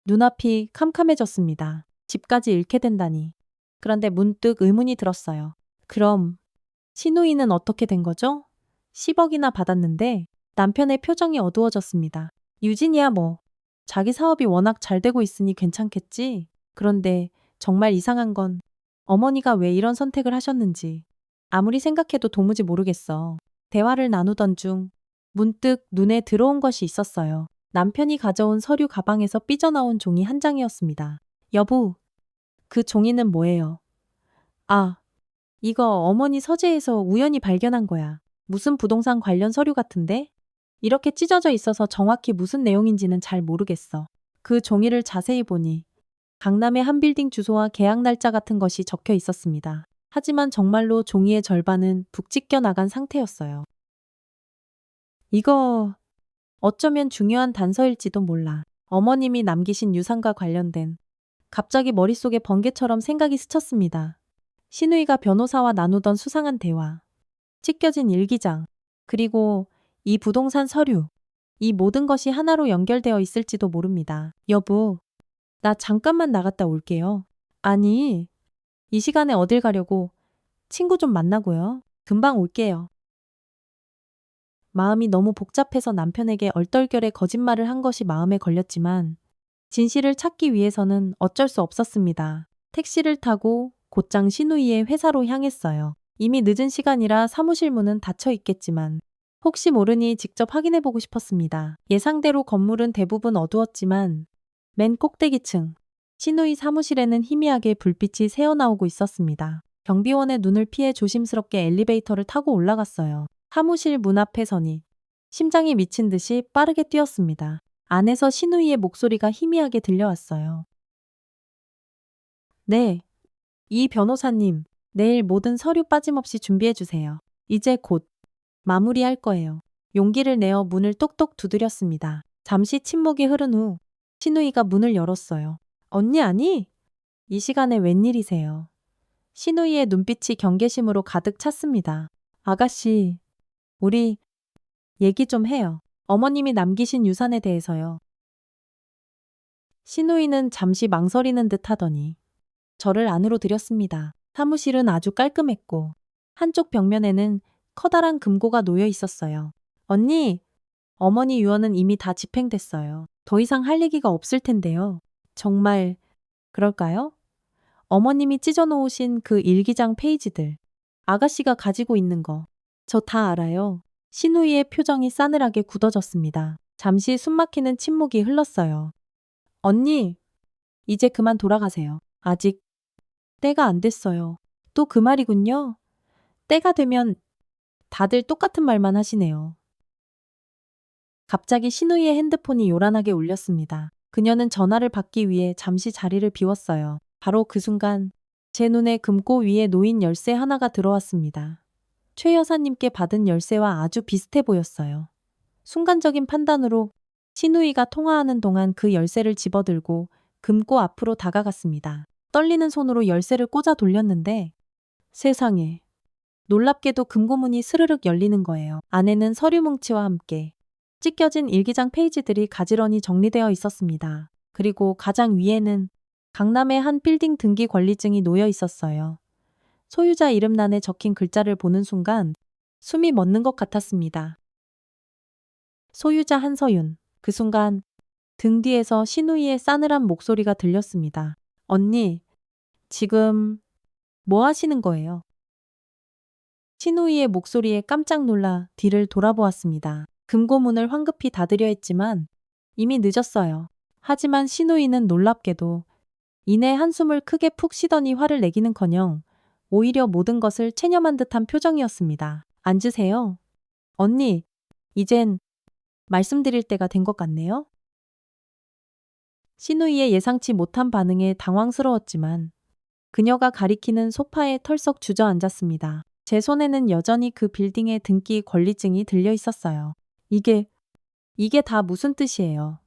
눈앞이 캄캄해졌습니다. 집까지 잃게 된다니. 그런데 문득 의문이 들었어요. 그럼 신우이는 어떻게 된 거죠? 10억이나 받았는데 남편의 표정이 어두워졌습니다. 유진이야 뭐. 자기 사업이 워낙 잘 되고 있으니 괜찮겠지? 그런데 정말 이상한 건 어머니가 왜 이런 선택을 하셨는지 아무리 생각해도 도무지 모르겠어. 대화를 나누던 중 문득 눈에 들어온 것이 있었어요. 남편이 가져온 서류 가방에서 삐져나온 종이 한 장이었습니다. 여보, 그 종이는 뭐예요? 아, 이거 어머니 서재에서 우연히 발견한 거야. 무슨 부동산 관련 서류 같은데? 이렇게 찢어져 있어서 정확히 무슨 내용인지는 잘 모르겠어. 그 종이를 자세히 보니 강남의 한 빌딩 주소와 계약 날짜 같은 것이 적혀 있었습니다. 하지만 정말로 종이의 절반은 북찢겨 나간 상태였어요. 이거 어쩌면 중요한 단서일지도 몰라. 어머님이 남기신 유산과 관련된 갑자기 머릿속에 번개처럼 생각이 스쳤습니다. 신우이가 변호사와 나누던 수상한 대화, 찢겨진 일기장, 그리고 이 부동산 서류, 이 모든 것이 하나로 연결되어 있을지도 모릅니다. 여보, 나 잠깐만 나갔다 올게요. 아니, 이 시간에 어딜 가려고? 친구 좀 만나고요. 금방 올게요. 마음이 너무 복잡해서 남편에게 얼떨결에 거짓말을 한 것이 마음에 걸렸지만 진실을 찾기 위해서는 어쩔 수 없었습니다. 택시를 타고 곧장 신우이의 회사로 향했어요. 이미 늦은 시간이라 사무실 문은 닫혀 있겠지만 혹시 모르니 직접 확인해보고 싶었습니다. 예상대로 건물은 대부분 어두웠지만 맨 꼭대기층 신우이 사무실에는 희미하게 불빛이 새어나오고 있었습니다. 경비원의 눈을 피해 조심스럽게 엘리베이터를 타고 올라갔어요. 사무실 문 앞에 서니 심장이 미친 듯이 빠르게 뛰었습니다. 안에서 신우이의 목소리가 희미하게 들려왔어요. 네, 이 변호사님, 내일 모든 서류 빠짐없이 준비해주세요. 이제 곧 마무리할 거예요. 용기를 내어 문을 똑똑 두드렸습니다. 잠시 침묵이 흐른 후 신우이가 문을 열었어요. 언니 아니? 이 시간에 웬일이세요? 신우이의 눈빛이 경계심으로 가득 찼습니다. 아가씨, 우리 얘기 좀 해요. 어머님이 남기신 유산에 대해서요. 신우이는 잠시 망설이는 듯 하더니 저를 안으로 들였습니다. 사무실은 아주 깔끔했고 한쪽 벽면에는 커다란 금고가 놓여 있었어요. 언니, 어머니 유언은 이미 다 집행됐어요. 더 이상 할 얘기가 없을 텐데요. 정말 그럴까요? 어머님이 찢어놓으신 그 일기장 페이지들, 아가씨가 가지고 있는 거, 저 다 알아요. 신우이의 표정이 싸늘하게 굳어졌습니다. 잠시 숨막히는 침묵이 흘렀어요. 언니, 이제 그만 돌아가세요. 아직 때가 안 됐어요. 또 그 말이군요. 때가 되면 다들 똑같은 말만 하시네요. 갑자기 신우이의 핸드폰이 요란하게 울렸습니다. 그녀는 전화를 받기 위해 잠시 자리를 비웠어요. 바로 그 순간 제 눈에 금고 위에 놓인 열쇠 하나가 들어왔습니다. 최 여사님께 받은 열쇠와 아주 비슷해 보였어요. 순간적인 판단으로 신우이가 통화하는 동안 그 열쇠를 집어들고 금고 앞으로 다가갔습니다. 떨리는 손으로 열쇠를 꽂아 돌렸는데 세상에, 놀랍게도 금고문이 스르륵 열리는 거예요. 안에는 서류 뭉치와 함께 찢겨진 일기장 페이지들이 가지런히 정리되어 있었습니다. 그리고 가장 위에는 강남의 한 빌딩 등기 권리증이 놓여 있었어요. 소유자 이름란에 적힌 글자를 보는 순간 숨이 멎는 것 같았습니다. 소유자 한서윤. 그 순간 등 뒤에서 신우이의 싸늘한 목소리가 들렸습니다. 언니, 지금 뭐 하시는 거예요? 신우이의 목소리에 깜짝 놀라 뒤를 돌아보았습니다. 금고문을 황급히 닫으려 했지만 이미 늦었어요. 하지만 신우이는 놀랍게도 이내 한숨을 크게 푹 쉬더니 화를 내기는커녕 오히려 모든 것을 체념한 듯한 표정이었습니다. 앉으세요. 언니, 이젠 말씀드릴 때가 된 것 같네요. 신우이의 예상치 못한 반응에 당황스러웠지만 그녀가 가리키는 소파에 털썩 주저앉았습니다. 제 손에는 여전히 그 빌딩의 등기 권리증이 들려 있었어요. 이게 다 무슨 뜻이에요?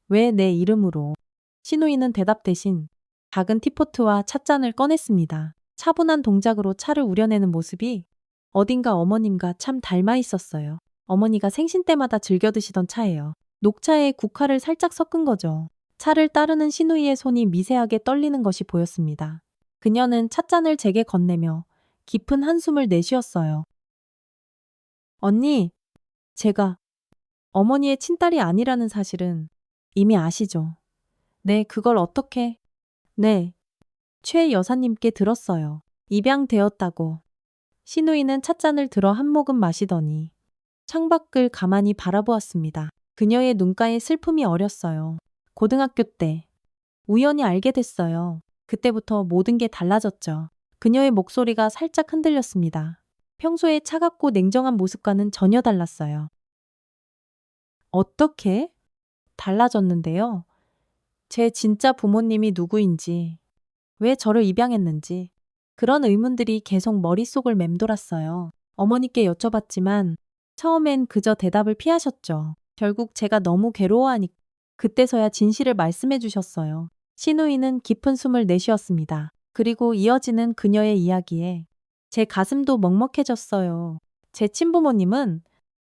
왜 내 이름으로? 신우이는 대답 대신 작은 티포트와 찻잔을 꺼냈습니다. 차분한 동작으로 차를 우려내는 모습이 어딘가 어머님과 참 닮아 있었어요. 어머니가 생신 때마다 즐겨 드시던 차예요. 녹차에 국화를 살짝 섞은 거죠. 차를 따르는 신우이의 손이 미세하게 떨리는 것이 보였습니다. 그녀는 찻잔을 제게 건네며 깊은 한숨을 내쉬었어요. 언니, 제가 어머니의 친딸이 아니라는 사실은 이미 아시죠? 네, 그걸 어떻게? 네, 최 여사님께 들었어요. 입양되었다고. 신우이는 찻잔을 들어 한 모금 마시더니 창밖을 가만히 바라보았습니다. 그녀의 눈가에 슬픔이 어렸어요. 고등학교 때 우연히 알게 됐어요. 그때부터 모든 게 달라졌죠. 그녀의 목소리가 살짝 흔들렸습니다. 평소의 차갑고 냉정한 모습과는 전혀 달랐어요. 어떻게? 달라졌는데요. 제 진짜 부모님이 누구인지, 왜 저를 입양했는지, 그런 의문들이 계속 머릿속을 맴돌았어요. 어머니께 여쭤봤지만 처음엔 그저 대답을 피하셨죠. 결국 제가 너무 괴로워하니 그때서야 진실을 말씀해 주셨어요. 신우이는 깊은 숨을 내쉬었습니다. 그리고 이어지는 그녀의 이야기에 제 가슴도 먹먹해졌어요. 제 친부모님은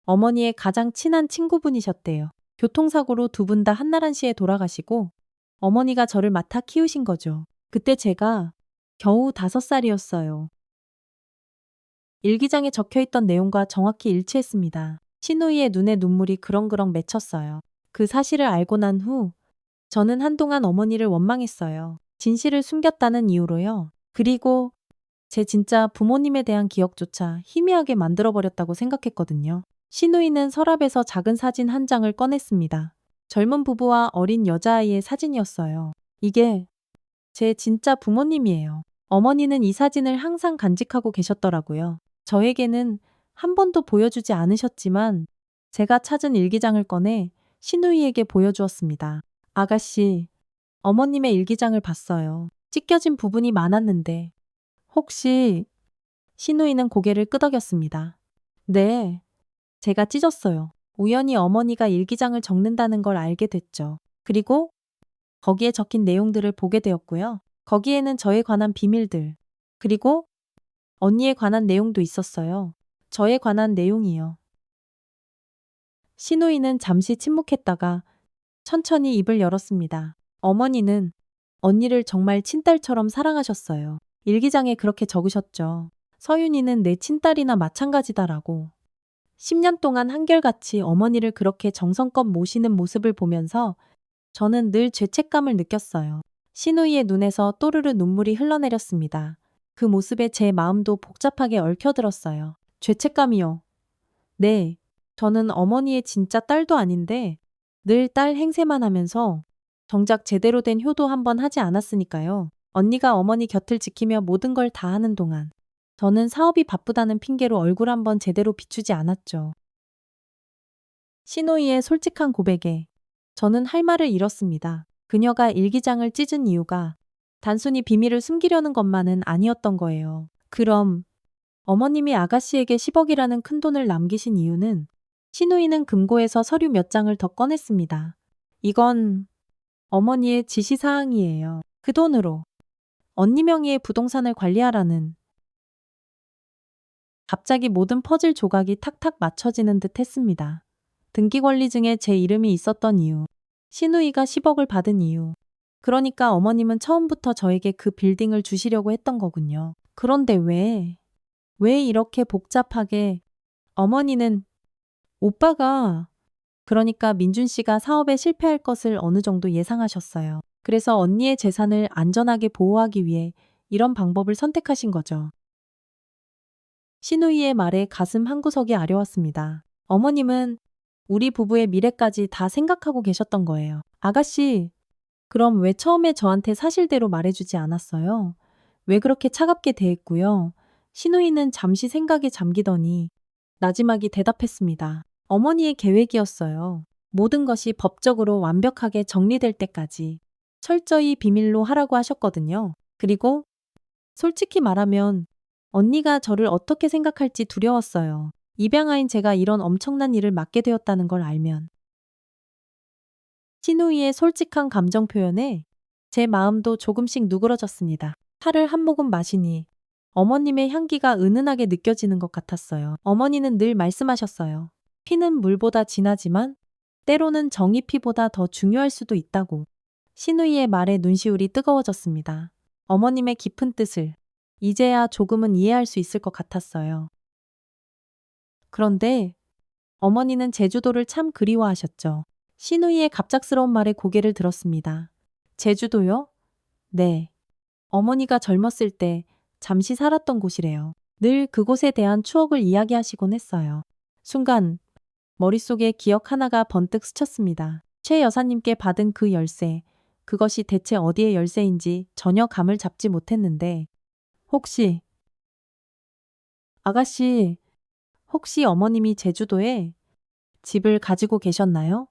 어머니의 가장 친한 친구분이셨대요. 교통사고로 두 분 다 한나란시에 돌아가시고 어머니가 저를 맡아 키우신 거죠. 그때 제가 겨우 5살이었어요. 일기장에 적혀있던 내용과 정확히 일치했습니다. 신우이의 눈에 눈물이 그렁그렁 맺혔어요. 그 사실을 알고 난 후 저는 한동안 어머니를 원망했어요. 진실을 숨겼다는 이유로요. 그리고 제 진짜 부모님에 대한 기억조차 희미하게 만들어버렸다고 생각했거든요. 신우이는 서랍에서 작은 사진 한 장을 꺼냈습니다. 젊은 부부와 어린 여자아이의 사진이었어요. 이게 제 진짜 부모님이에요. 어머니는 이 사진을 항상 간직하고 계셨더라고요. 저에게는 한 번도 보여주지 않으셨지만 제가 찾은 일기장을 꺼내 신우이에게 보여주었습니다. 아가씨, 어머님의 일기장을 봤어요. 찢겨진 부분이 많았는데 혹시 신우이는 고개를 끄덕였습니다. 네, 제가 찢었어요. 우연히 어머니가 일기장을 적는다는 걸 알게 됐죠. 그리고 거기에 적힌 내용들을 보게 되었고요. 거기에는 저에 관한 비밀들, 그리고 언니에 관한 내용도 있었어요. 저에 관한 내용이요. 신우이는 잠시 침묵했다가 천천히 입을 열었습니다. 어머니는 언니를 정말 친딸처럼 사랑하셨어요. 일기장에 그렇게 적으셨죠. 서윤이는 내 친딸이나 마찬가지다라고. 10년 동안 한결같이 어머니를 그렇게 정성껏 모시는 모습을 보면서 저는 늘 죄책감을 느꼈어요. 신우이의 눈에서 또르르 눈물이 흘러내렸습니다. 그 모습에 제 마음도 복잡하게 얽혀들었어요. 죄책감이요. 네. 저는 어머니의 진짜 딸도 아닌데 늘 딸 행세만 하면서 정작 제대로 된 효도 한번 하지 않았으니까요. 언니가 어머니 곁을 지키며 모든 걸 다 하는 동안 저는 사업이 바쁘다는 핑계로 얼굴 한번 제대로 비추지 않았죠. 신우이의 솔직한 고백에 저는 할 말을 잃었습니다. 그녀가 일기장을 찢은 이유가 단순히 비밀을 숨기려는 것만은 아니었던 거예요. 그럼 어머님이 아가씨에게 10억이라는 큰돈을 남기신 이유는 신우이는 금고에서 서류 몇 장을 더 꺼냈습니다. 이건 어머니의 지시사항이에요. 그 돈으로 언니 명의의 부동산을 관리하라는. 갑자기 모든 퍼즐 조각이 탁탁 맞춰지는 듯 했습니다. 등기권리증에 제 이름이 있었던 이유, 신우이가 10억을 받은 이유. 그러니까 어머님은 처음부터 저에게 그 빌딩을 주시려고 했던 거군요. 그런데 왜 이렇게 복잡하게 어머니는 오빠가 그러니까 민준 씨가 사업에 실패할 것을 어느 정도 예상하셨어요. 그래서 언니의 재산을 안전하게 보호하기 위해 이런 방법을 선택하신 거죠. 신우이의 말에 가슴 한구석이 아려왔습니다. 어머님은 우리 부부의 미래까지 다 생각하고 계셨던 거예요. 아가씨, 그럼 왜 처음에 저한테 사실대로 말해주지 않았어요? 왜 그렇게 차갑게 대했고요? 신우이는 잠시 생각에 잠기더니 나지막이 대답했습니다. 어머니의 계획이었어요. 모든 것이 법적으로 완벽하게 정리될 때까지 철저히 비밀로 하라고 하셨거든요. 그리고 솔직히 말하면 언니가 저를 어떻게 생각할지 두려웠어요. 입양아인 제가 이런 엄청난 일을 맡게 되었다는 걸 알면. 신우이의 솔직한 감정 표현에 제 마음도 조금씩 누그러졌습니다. 차를 한 모금 마시니 어머님의 향기가 은은하게 느껴지는 것 같았어요. 어머니는 늘 말씀하셨어요. 피는 물보다 진하지만 때로는 정이 피보다 더 중요할 수도 있다고. 신우이의 말에 눈시울이 뜨거워졌습니다. 어머님의 깊은 뜻을 이제야 조금은 이해할 수 있을 것 같았어요. 그런데 어머니는 제주도를 참 그리워하셨죠. 신우이의 갑작스러운 말에 고개를 들었습니다. 제주도요? 네. 어머니가 젊었을 때 잠시 살았던 곳이래요. 늘 그곳에 대한 추억을 이야기하시곤 했어요. 순간 머릿속에 기억 하나가 번뜩 스쳤습니다. 최 여사님께 받은 그 열쇠, 그것이 대체 어디의 열쇠인지 전혀 감을 잡지 못했는데 혹시 아가씨, 혹시 어머님이 제주도에 집을 가지고 계셨나요?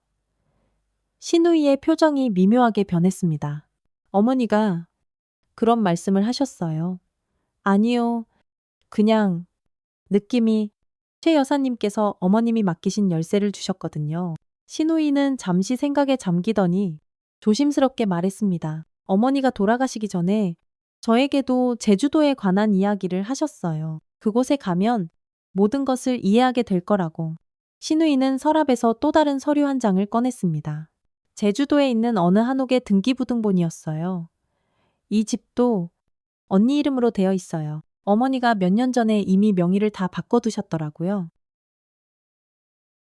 신우이의 표정이 미묘하게 변했습니다. 어머니가 그런 말씀을 하셨어요. 아니요. 그냥 느낌이 최 여사님께서 어머님이 맡기신 열쇠를 주셨거든요. 신우이는 잠시 생각에 잠기더니 조심스럽게 말했습니다. 어머니가 돌아가시기 전에 저에게도 제주도에 관한 이야기를 하셨어요. 그곳에 가면 모든 것을 이해하게 될 거라고. 신우이는 서랍에서 또 다른 서류 한 장을 꺼냈습니다. 제주도에 있는 어느 한옥의 등기부등본이었어요. 이 집도 언니 이름으로 되어 있어요. 어머니가 몇 년 전에 이미 명의를 다 바꿔두셨더라고요.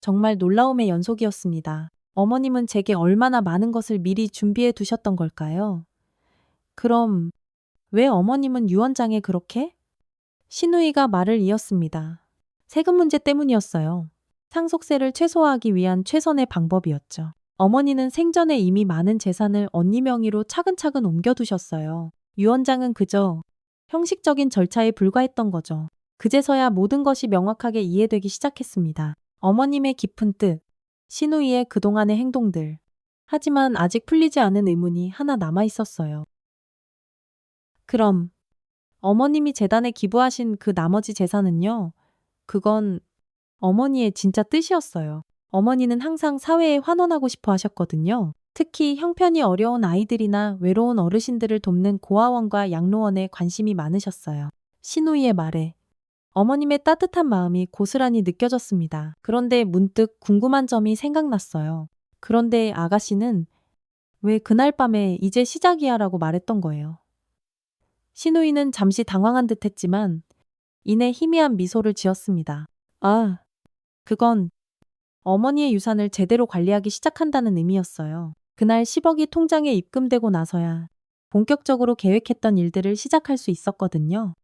정말 놀라움의 연속이었습니다. 어머님은 제게 얼마나 많은 것을 미리 준비해 두셨던 걸까요? 그럼 왜 어머님은 유언장에 그렇게? 신우이가 말을 이었습니다. 세금 문제 때문이었어요. 상속세를 최소화하기 위한 최선의 방법이었죠. 어머니는 생전에 이미 많은 재산을 언니 명의로 차근차근 옮겨두셨어요. 유언장은 그저 형식적인 절차에 불과했던 거죠. 그제서야 모든 것이 명확하게 이해되기 시작했습니다. 어머님의 깊은 뜻, 신우이의 그동안의 행동들. 하지만 아직 풀리지 않은 의문이 하나 남아 있었어요. 그럼 어머님이 재단에 기부하신 그 나머지 재산은요? 그건 어머니의 진짜 뜻이었어요. 어머니는 항상 사회에 환원하고 싶어 하셨거든요. 특히 형편이 어려운 아이들이나 외로운 어르신들을 돕는 고아원과 양로원에 관심이 많으셨어요. 시누이의 말에 어머님의 따뜻한 마음이 고스란히 느껴졌습니다. 그런데 문득 궁금한 점이 생각났어요. 그런데 아가씨는 왜 그날 밤에 이제 시작이야 라고 말했던 거예요. 시누이는 잠시 당황한 듯 했지만 이내 희미한 미소를 지었습니다. 아, 그건 어머니의 유산을 제대로 관리하기 시작한다는 의미였어요. 그날 10억이 통장에 입금되고 나서야 본격적으로 계획했던 일들을 시작할 수 있었거든요.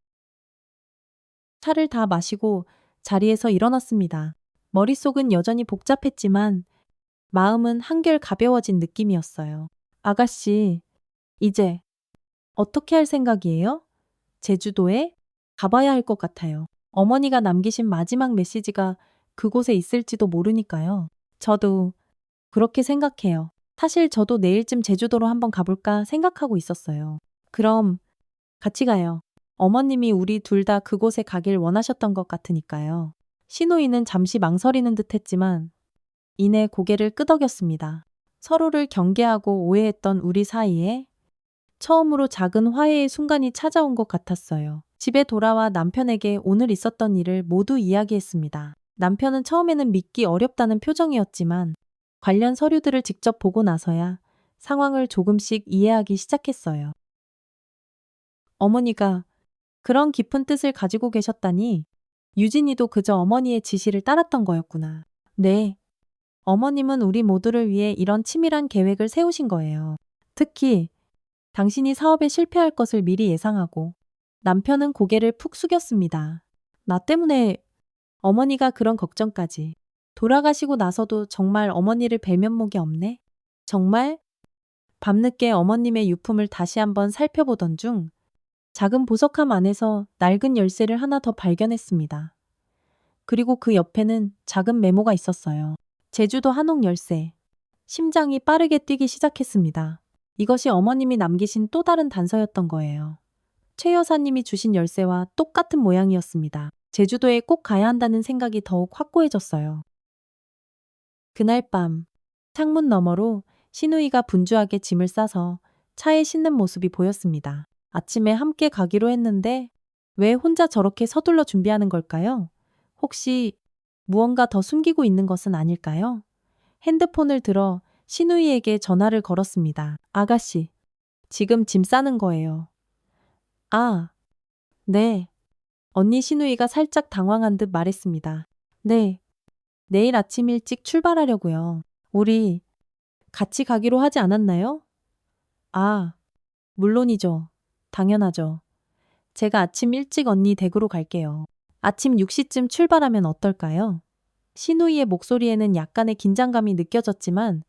차를 다 마시고 자리에서 일어났습니다. 머릿속은 여전히 복잡했지만 마음은 한결 가벼워진 느낌이었어요. 아가씨, 이제 어떻게 할 생각이에요? 제주도에 가봐야 할 것 같아요. 어머니가 남기신 마지막 메시지가 그곳에 있을지도 모르니까요. 저도 그렇게 생각해요. 사실 저도 내일쯤 제주도로 한번 가볼까 생각하고 있었어요. 그럼 같이 가요. 어머님이 우리 둘 다 그곳에 가길 원하셨던 것 같으니까요. 시누이는 잠시 망설이는 듯 했지만 이내 고개를 끄덕였습니다. 서로를 경계하고 오해했던 우리 사이에 처음으로 작은 화해의 순간이 찾아온 것 같았어요. 집에 돌아와 남편에게 오늘 있었던 일을 모두 이야기했습니다. 남편은 처음에는 믿기 어렵다는 표정이었지만 관련 서류들을 직접 보고 나서야 상황을 조금씩 이해하기 시작했어요. 어머니가 그런 깊은 뜻을 가지고 계셨다니 유진이도 그저 어머니의 지시를 따랐던 거였구나. 네. 어머님은 우리 모두를 위해 이런 치밀한 계획을 세우신 거예요. 특히 당신이 사업에 실패할 것을 미리 예상하고 남편은 고개를 푹 숙였습니다. 나 때문에 어머니가 그런 걱정까지. 돌아가시고 나서도 정말 어머니를 뵐 면목이 없네. 정말? 밤늦게 어머님의 유품을 다시 한번 살펴보던 중 작은 보석함 안에서 낡은 열쇠를 하나 더 발견했습니다. 그리고 그 옆에는 작은 메모가 있었어요. 제주도 한옥 열쇠. 심장이 빠르게 뛰기 시작했습니다. 이것이 어머님이 남기신 또 다른 단서였던 거예요. 최 여사님이 주신 열쇠와 똑같은 모양이었습니다. 제주도에 꼭 가야 한다는 생각이 더욱 확고해졌어요. 그날 밤, 창문 너머로 시누이가 분주하게 짐을 싸서 차에 싣는 모습이 보였습니다. 아침에 함께 가기로 했는데 왜 혼자 저렇게 서둘러 준비하는 걸까요? 혹시 무언가 더 숨기고 있는 것은 아닐까요? 핸드폰을 들어 시누이에게 전화를 걸었습니다. 아가씨, 지금 짐 싸는 거예요. 아, 네. 언니 시누이가 살짝 당황한 듯 말했습니다. 네. 내일 아침 일찍 출발하려고요. 우리 같이 가기로 하지 않았나요? 아, 물론이죠. 당연하죠. 제가 아침 일찍 언니 댁으로 갈게요. 아침 6시쯤 출발하면 어떨까요? 시누이의 목소리에는 약간의 긴장감이 느껴졌지만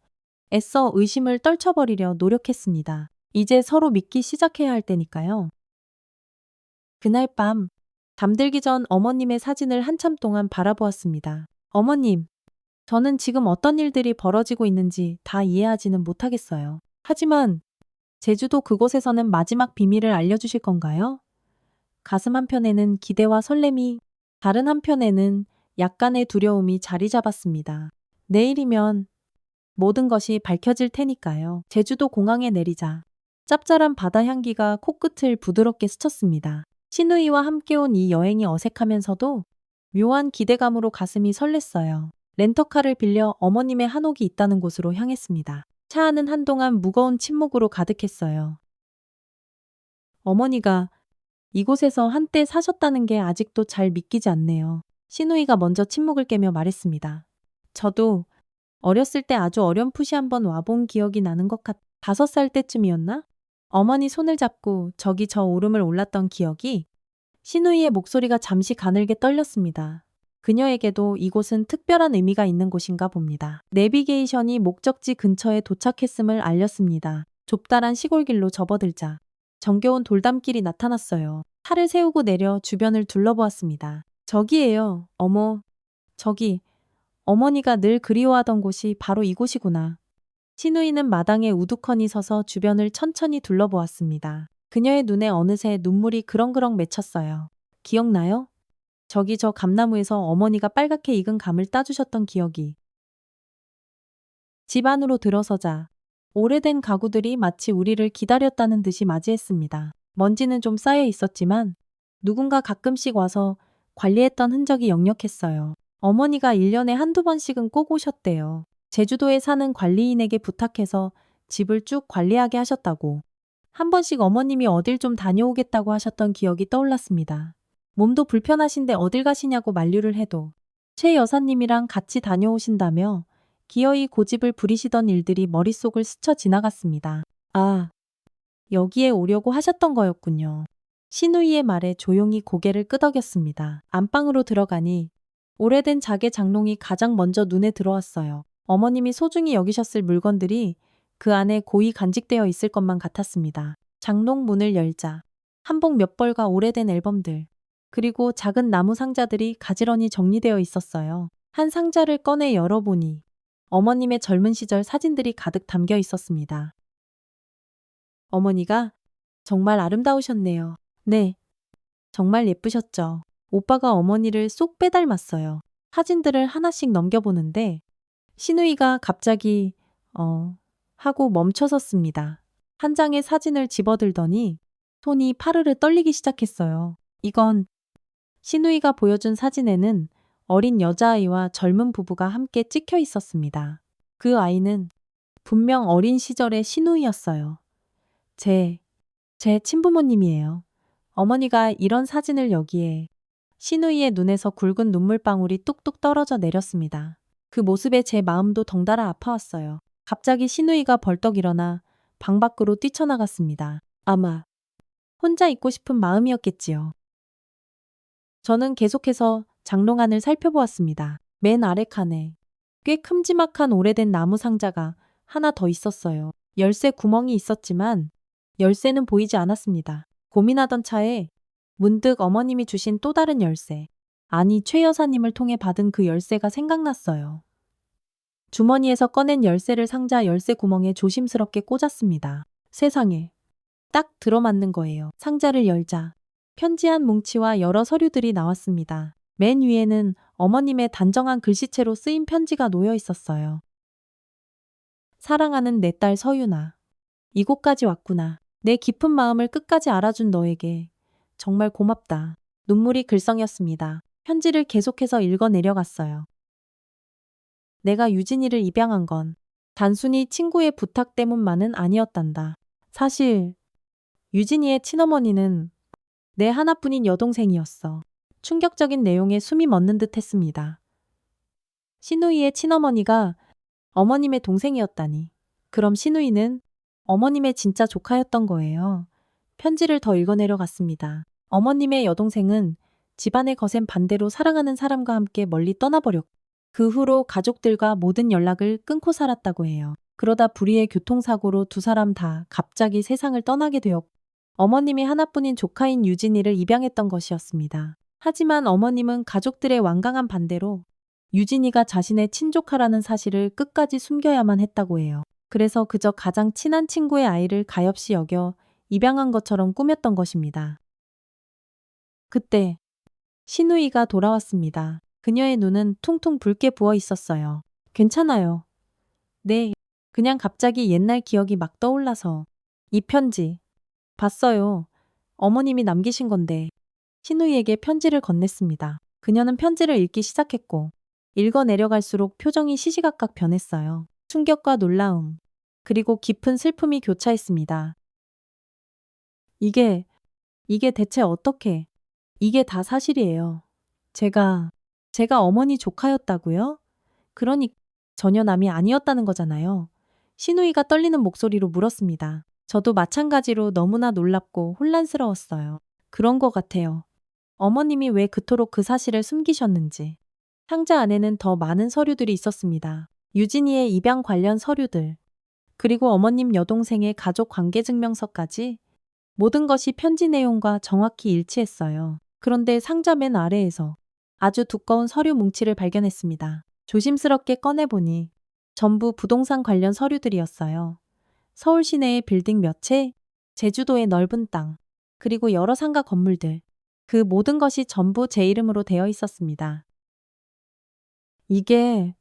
애써 의심을 떨쳐버리려 노력했습니다. 이제 서로 믿기 시작해야 할 때니까요. 그날 밤, 잠들기 전 어머님의 사진을 한참 동안 바라보았습니다. 어머님, 저는 지금 어떤 일들이 벌어지고 있는지 다 이해하지는 못하겠어요. 하지만 제주도 그곳에서는 마지막 비밀을 알려주실 건가요? 가슴 한편에는 기대와 설렘이, 다른 한편에는 약간의 두려움이 자리 잡았습니다. 내일이면 모든 것이 밝혀질 테니까요. 제주도 공항에 내리자 짭짤한 바다 향기가 코끝을 부드럽게 스쳤습니다. 시누이와 함께 온 이 여행이 어색하면서도 묘한 기대감으로 가슴이 설렜어요. 렌터카를 빌려 어머님의 한옥이 있다는 곳으로 향했습니다. 차 안은 한동안 무거운 침묵으로 가득했어요. 어머니가 이곳에서 한때 사셨다는 게 아직도 잘 믿기지 않네요. 시누이가 먼저 침묵을 깨며 말했습니다. 저도 어렸을 때 아주 어렴풋이 한번 와본 기억이 나는 것 같... 5살 때쯤이었나? 어머니 손을 잡고 저기 저 오름을 올랐던 기억이 시누이의 목소리가 잠시 가늘게 떨렸습니다. 그녀에게도 이곳은 특별한 의미가 있는 곳인가 봅니다. 내비게이션이 목적지 근처에 도착했음을 알렸습니다. 좁다란 시골길로 접어들자 정겨운 돌담길이 나타났어요. 차를 세우고 내려 주변을 둘러보았습니다. 저기예요. 어머, 저기 어머니가 늘 그리워하던 곳이 바로 이곳이구나. 시누이는 마당에 우두커니 서서 주변을 천천히 둘러보았습니다. 그녀의 눈에 어느새 눈물이 그렁그렁 맺혔어요. 기억나요? 저기 저 감나무에서 어머니가 빨갛게 익은 감을 따주셨던 기억이. 집 안으로 들어서자 오래된 가구들이 마치 우리를 기다렸다는 듯이 맞이했습니다. 먼지는 좀 쌓여 있었지만 누군가 가끔씩 와서 관리했던 흔적이 역력했어요. 어머니가 1년에 한두 번씩은 꼭 오셨대요. 제주도에 사는 관리인에게 부탁해서 집을 쭉 관리하게 하셨다고. 한 번씩 어머님이 어딜 좀 다녀오겠다고 하셨던 기억이 떠올랐습니다. 몸도 불편하신데 어딜 가시냐고 만류를 해도 최 여사님이랑 같이 다녀오신다며 기어이 고집을 부리시던 일들이 머릿속을 스쳐 지나갔습니다. 아, 여기에 오려고 하셨던 거였군요. 신우이의 말에 조용히 고개를 끄덕였습니다. 안방으로 들어가니 오래된 자개 장롱이 가장 먼저 눈에 들어왔어요. 어머님이 소중히 여기셨을 물건들이 그 안에 고이 간직되어 있을 것만 같았습니다. 장롱 문을 열자 한복 몇 벌과 오래된 앨범들, 그리고 작은 나무 상자들이 가지런히 정리되어 있었어요. 한 상자를 꺼내 열어보니 어머님의 젊은 시절 사진들이 가득 담겨 있었습니다. 어머니가 정말 아름다우셨네요. 네, 정말 예쁘셨죠. 오빠가 어머니를 쏙 빼닮았어요. 사진들을 하나씩 넘겨보는데 신우이가 갑자기 하고 멈춰섰습니다. 한 장의 사진을 집어들더니 손이 파르르 떨리기 시작했어요. 이건 신우이가 보여준 사진에는 어린 여자아이와 젊은 부부가 함께 찍혀 있었습니다. 그 아이는 분명 어린 시절의 신우이였어요. 제 친부모님이에요. 어머니가 이런 사진을 여기에. 신우이의 눈에서 굵은 눈물방울이 뚝뚝 떨어져 내렸습니다. 그 모습에 제 마음도 덩달아 아파왔어요. 갑자기 신우이가 벌떡 일어나 방 밖으로 뛰쳐나갔습니다. 아마 혼자 있고 싶은 마음이었겠지요. 저는 계속해서 장롱 안을 살펴보았습니다. 맨 아래 칸에 꽤 큼지막한 오래된 나무 상자가 하나 더 있었어요. 열쇠 구멍이 있었지만 열쇠는 보이지 않았습니다. 고민하던 차에 문득 어머님이 주신 또 다른 열쇠, 아니 최 여사님을 통해 받은 그 열쇠가 생각났어요. 주머니에서 꺼낸 열쇠를 상자 열쇠 구멍에 조심스럽게 꽂았습니다. 세상에, 딱 들어맞는 거예요. 상자를 열자 편지 한 뭉치와 여러 서류들이 나왔습니다. 맨 위에는 어머님의 단정한 글씨체로 쓰인 편지가 놓여 있었어요. 사랑하는 내 딸 서윤아, 이곳까지 왔구나. 내 깊은 마음을 끝까지 알아준 너에게 정말 고맙다. 눈물이 글썽였습니다. 편지를 계속해서 읽어 내려갔어요. 내가 유진이를 입양한 건 단순히 친구의 부탁 때문만은 아니었단다. 사실 유진이의 친어머니는 내 하나뿐인 여동생이었어. 충격적인 내용에 숨이 멎는 듯 했습니다. 신우이의 친어머니가 어머님의 동생이었다니. 그럼 신우이는 어머님의 진짜 조카였던 거예요. 편지를 더 읽어내려갔습니다. 어머님의 여동생은 집안의 거센 반대로 사랑하는 사람과 함께 멀리 떠나버렸고 그 후로 가족들과 모든 연락을 끊고 살았다고 해요. 그러다 불의의 교통사고로 두 사람 다 갑자기 세상을 떠나게 되었고 어머님이 하나뿐인 조카인 유진이를 입양했던 것이었습니다. 하지만 어머님은 가족들의 완강한 반대로 유진이가 자신의 친조카라는 사실을 끝까지 숨겨야만 했다고 해요. 그래서 그저 가장 친한 친구의 아이를 가엾이 여겨 입양한 것처럼 꾸몄던 것입니다. 그때 신우이가 돌아왔습니다. 그녀의 눈은 퉁퉁 붉게 부어 있었어요. 괜찮아요. 네, 그냥 갑자기 옛날 기억이 막 떠올라서. 이 편지 봤어요. 어머님이 남기신 건데. 신우이에게 편지를 건넸습니다. 그녀는 편지를 읽기 시작했고 읽어 내려갈수록 표정이 시시각각 변했어요. 충격과 놀라움, 그리고 깊은 슬픔이 교차했습니다. 이게 대체 어떻게? 이게 다 사실이에요. 제가 어머니 조카였다고요? 그러니 전혀 남이 아니었다는 거잖아요. 신우이가 떨리는 목소리로 물었습니다. 저도 마찬가지로 너무나 놀랍고 혼란스러웠어요. 그런 것 같아요. 어머님이 왜 그토록 그 사실을 숨기셨는지. 상자 안에는 더 많은 서류들이 있었습니다. 유진이의 입양 관련 서류들, 그리고 어머님 여동생의 가족 관계증명서까지 모든 것이 편지 내용과 정확히 일치했어요. 그런데 상자 맨 아래에서 아주 두꺼운 서류 뭉치를 발견했습니다. 조심스럽게 꺼내보니 전부 부동산 관련 서류들이었어요. 서울 시내의 빌딩 몇 채, 제주도의 넓은 땅, 그리고 여러 상가 건물들. 그 모든 것이 전부 제 이름으로 되어 있었습니다. 이게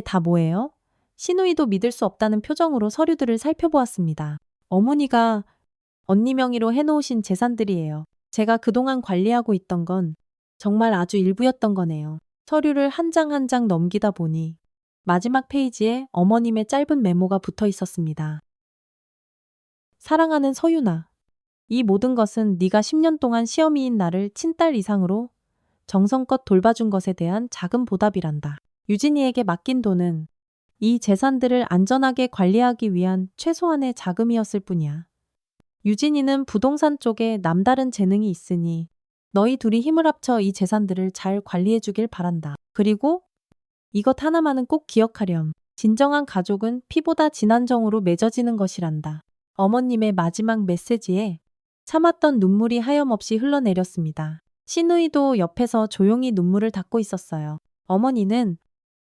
다 뭐예요? 시누이도 믿을 수 없다는 표정으로 서류들을 살펴보았습니다. 어머니가 언니 명의로 해놓으신 재산들이에요. 제가 그동안 관리하고 있던 건 정말 아주 일부였던 거네요. 서류를 한 장 한 장 넘기다 보니 마지막 페이지에 어머님의 짧은 메모가 붙어 있었습니다. 사랑하는 서윤아, 이 모든 것은 네가 10년 동안 시어미인 나를 친딸 이상으로 정성껏 돌봐준 것에 대한 작은 보답이란다. 유진이에게 맡긴 돈은 이 재산들을 안전하게 관리하기 위한 최소한의 자금이었을 뿐이야. 유진이는 부동산 쪽에 남다른 재능이 있으니 너희 둘이 힘을 합쳐 이 재산들을 잘 관리해 주길 바란다. 그리고 이것 하나만은 꼭 기억하렴. 진정한 가족은 피보다 진한 정으로 맺어지는 것이란다. 어머님의 마지막 메시지에 참았던 눈물이 하염없이 흘러내렸습니다. 시누이도 옆에서 조용히 눈물을 닦고 있었어요. 어머니는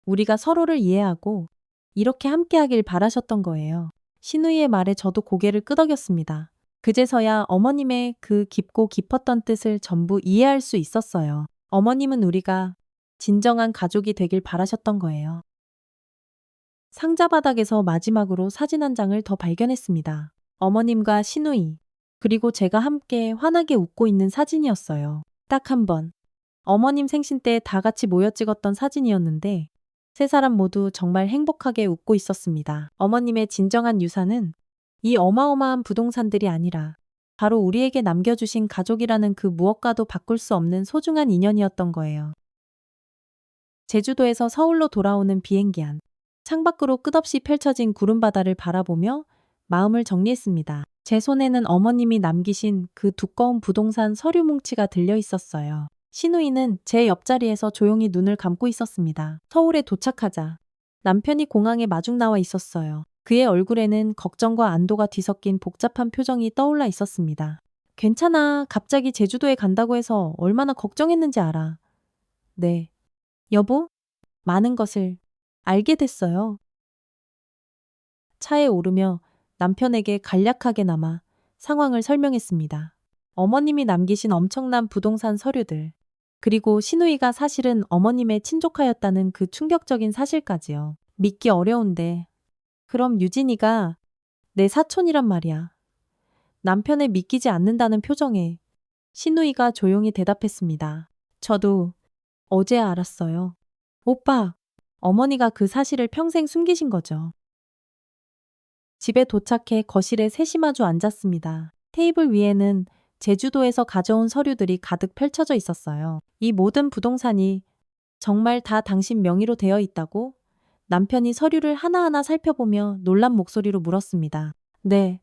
우리가 서로를 이해하고 이렇게 함께하길 바라셨던 거예요. 시누이의 말에 저도 고개를 끄덕였습니다. 그제서야 어머님의 그 깊고 깊었던 뜻을 전부 이해할 수 있었어요. 어머님은 우리가 진정한 가족이 되길 바라셨던 거예요. 상자 바닥에서 마지막으로 사진 한 장을 더 발견했습니다. 어머님과 시누이, 그리고 제가 함께 환하게 웃고 있는 사진이었어요. 딱 한 번. 어머님 생신 때 다 같이 모여 찍었던 사진이었는데 세 사람 모두 정말 행복하게 웃고 있었습니다. 어머님의 진정한 유산은 이 어마어마한 부동산들이 아니라 바로 우리에게 남겨주신 가족이라는 그 무엇과도 바꿀 수 없는 소중한 인연이었던 거예요. 제주도에서 서울로 돌아오는 비행기 안. 창밖으로 끝없이 펼쳐진 구름바다를 바라보며 마음을 정리했습니다. 제 손에는 어머님이 남기신 그 두꺼운 부동산 서류 뭉치가 들려 있었어요. 시누이는 제 옆자리에서 조용히 눈을 감고 있었습니다. 서울에 도착하자 남편이 공항에 마중 나와 있었어요. 그의 얼굴에는 걱정과 안도가 뒤섞인 복잡한 표정이 떠올라 있었습니다. 괜찮아. 갑자기 제주도에 간다고 해서 얼마나 걱정했는지 알아. 네. 여보, 많은 것을 알게 됐어요. 차에 오르며 남편에게 간략하게나마 상황을 설명했습니다. 어머님이 남기신 엄청난 부동산 서류들, 그리고 시누이가 사실은 어머님의 친족하였다는 그 충격적인 사실까지요. 믿기 어려운데. 그럼 유진이가 내 사촌이란 말이야. 남편의 믿기지 않는다는 표정에 시누이가 조용히 대답했습니다. 저도 어제 알았어요. 오빠, 어머니가 그 사실을 평생 숨기신 거죠. 집에 도착해 거실에 셋이 마주 앉았습니다. 테이블 위에는 제주도에서 가져온 서류들이 가득 펼쳐져 있었어요. 이 모든 부동산이 정말 다 당신 명의로 되어 있다고? 남편이 서류를 하나하나 살펴보며 놀란 목소리로 물었습니다. 네.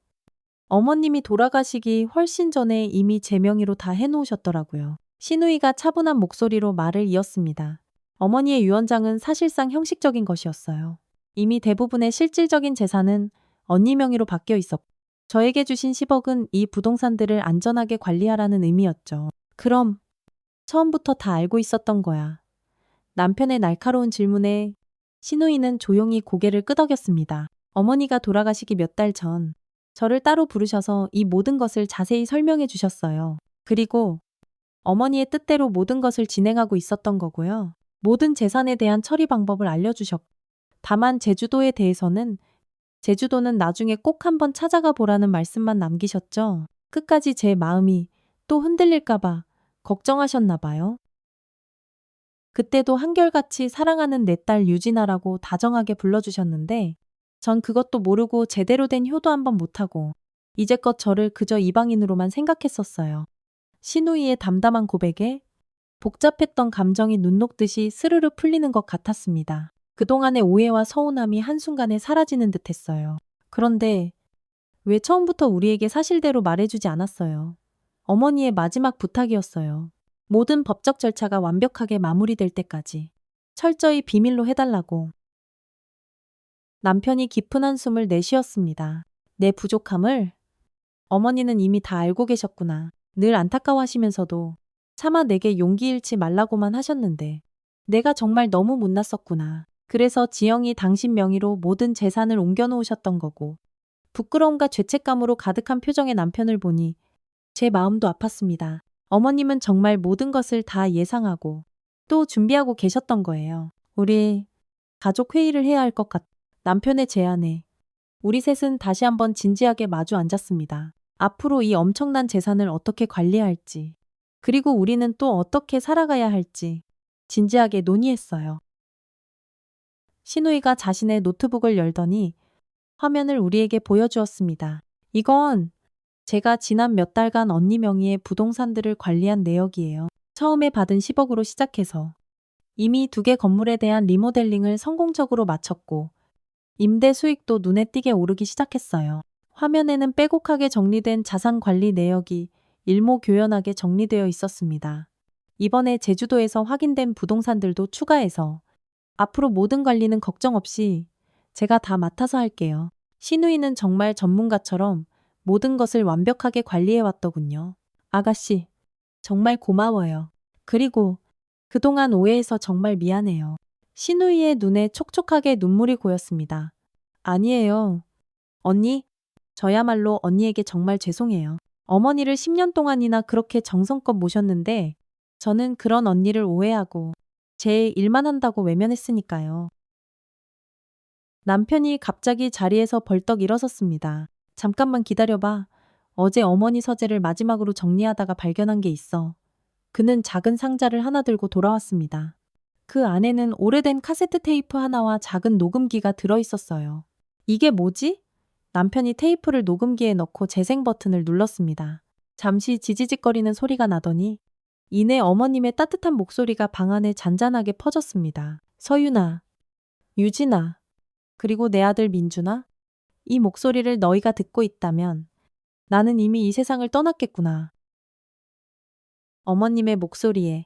어머님이 돌아가시기 훨씬 전에 이미 제 명의로 다 해놓으셨더라고요. 시누이가 차분한 목소리로 말을 이었습니다. 어머니의 유언장은 사실상 형식적인 것이었어요. 이미 대부분의 실질적인 재산은 언니 명의로 바뀌어 있었고 저에게 주신 10억은 이 부동산들을 안전하게 관리하라는 의미였죠. 그럼 처음부터 다 알고 있었던 거야. 남편의 날카로운 질문에 시누이는 조용히 고개를 끄덕였습니다. 어머니가 돌아가시기 몇 달 전 저를 따로 부르셔서 이 모든 것을 자세히 설명해 주셨어요. 그리고 어머니의 뜻대로 모든 것을 진행하고 있었던 거고요. 모든 재산에 대한 처리 방법을 알려주셨고 다만 제주도는 나중에 꼭 한번 찾아가 보라는 말씀만 남기셨죠. 끝까지 제 마음이 또 흔들릴까봐 걱정하셨나 봐요. 그때도 한결같이 사랑하는 내 딸 유진아라고 다정하게 불러주셨는데 전 그것도 모르고 제대로 된 효도 한번 못하고 이제껏 저를 그저 이방인으로만 생각했었어요. 시누이의 담담한 고백에 복잡했던 감정이 눈 녹듯이 스르르 풀리는 것 같았습니다. 그동안의 오해와 서운함이 한순간에 사라지는 듯 했어요. 그런데 왜 처음부터 우리에게 사실대로 말해주지 않았어요? 어머니의 마지막 부탁이었어요. 모든 법적 절차가 완벽하게 마무리될 때까지 철저히 비밀로 해달라고. 남편이 깊은 한숨을 내쉬었습니다. 내 부족함을 어머니는 이미 다 알고 계셨구나. 늘 안타까워하시면서도 차마 내게 용기 잃지 말라고만 하셨는데 내가 정말 너무 못났었구나. 그래서 지영이 당신 명의로 모든 재산을 옮겨놓으셨던 거고 부끄러움과 죄책감으로 가득한 표정의 남편을 보니 제 마음도 아팠습니다. 어머님은 정말 모든 것을 다 예상하고 또 준비하고 계셨던 거예요. 우리 가족 회의를 해야 할 것 같. 남편의 제안에 우리 셋은 다시 한번 진지하게 마주 앉았습니다. 앞으로 이 엄청난 재산을 어떻게 관리할지, 그리고 우리는 또 어떻게 살아가야 할지 진지하게 논의했어요. 신우이가 자신의 노트북을 열더니 화면을 우리에게 보여주었습니다. 이건 제가 지난 몇 달간 언니 명의의 부동산들을 관리한 내역이에요. 처음에 받은 10억으로 시작해서 이미 2개 건물에 대한 리모델링을 성공적으로 마쳤고 임대 수익도 눈에 띄게 오르기 시작했어요. 화면에는 빼곡하게 정리된 자산 관리 내역이 일목요연하게 정리되어 있었습니다. 이번에 제주도에서 확인된 부동산들도 추가해서 앞으로 모든 관리는 걱정 없이 제가 다 맡아서 할게요. 신우이는 정말 전문가처럼 모든 것을 완벽하게 관리해 왔더군요. 아가씨, 정말 고마워요. 그리고 그동안 오해해서 정말 미안해요. 신우이의 눈에 촉촉하게 눈물이 고였습니다. 아니에요. 언니, 저야말로 언니에게 정말 죄송해요. 어머니를 10년 동안이나 그렇게 정성껏 모셨는데 저는 그런 언니를 오해하고 제 일만 한다고 외면했으니까요. 남편이 갑자기 자리에서 벌떡 일어섰습니다. 잠깐만 기다려봐. 어제 어머니 서재를 마지막으로 정리하다가 발견한 게 있어. 그는 작은 상자를 하나 들고 돌아왔습니다. 그 안에는 오래된 카세트 테이프 하나와 작은 녹음기가 들어 있었어요. 이게 뭐지? 남편이 테이프를 녹음기에 넣고 재생 버튼을 눌렀습니다. 잠시 지지직거리는 소리가 나더니 이내 어머님의 따뜻한 목소리가 방 안에 잔잔하게 퍼졌습니다. 서윤아, 유진아, 그리고 내 아들 민준아, 이 목소리를 너희가 듣고 있다면 나는 이미 이 세상을 떠났겠구나. 어머님의 목소리에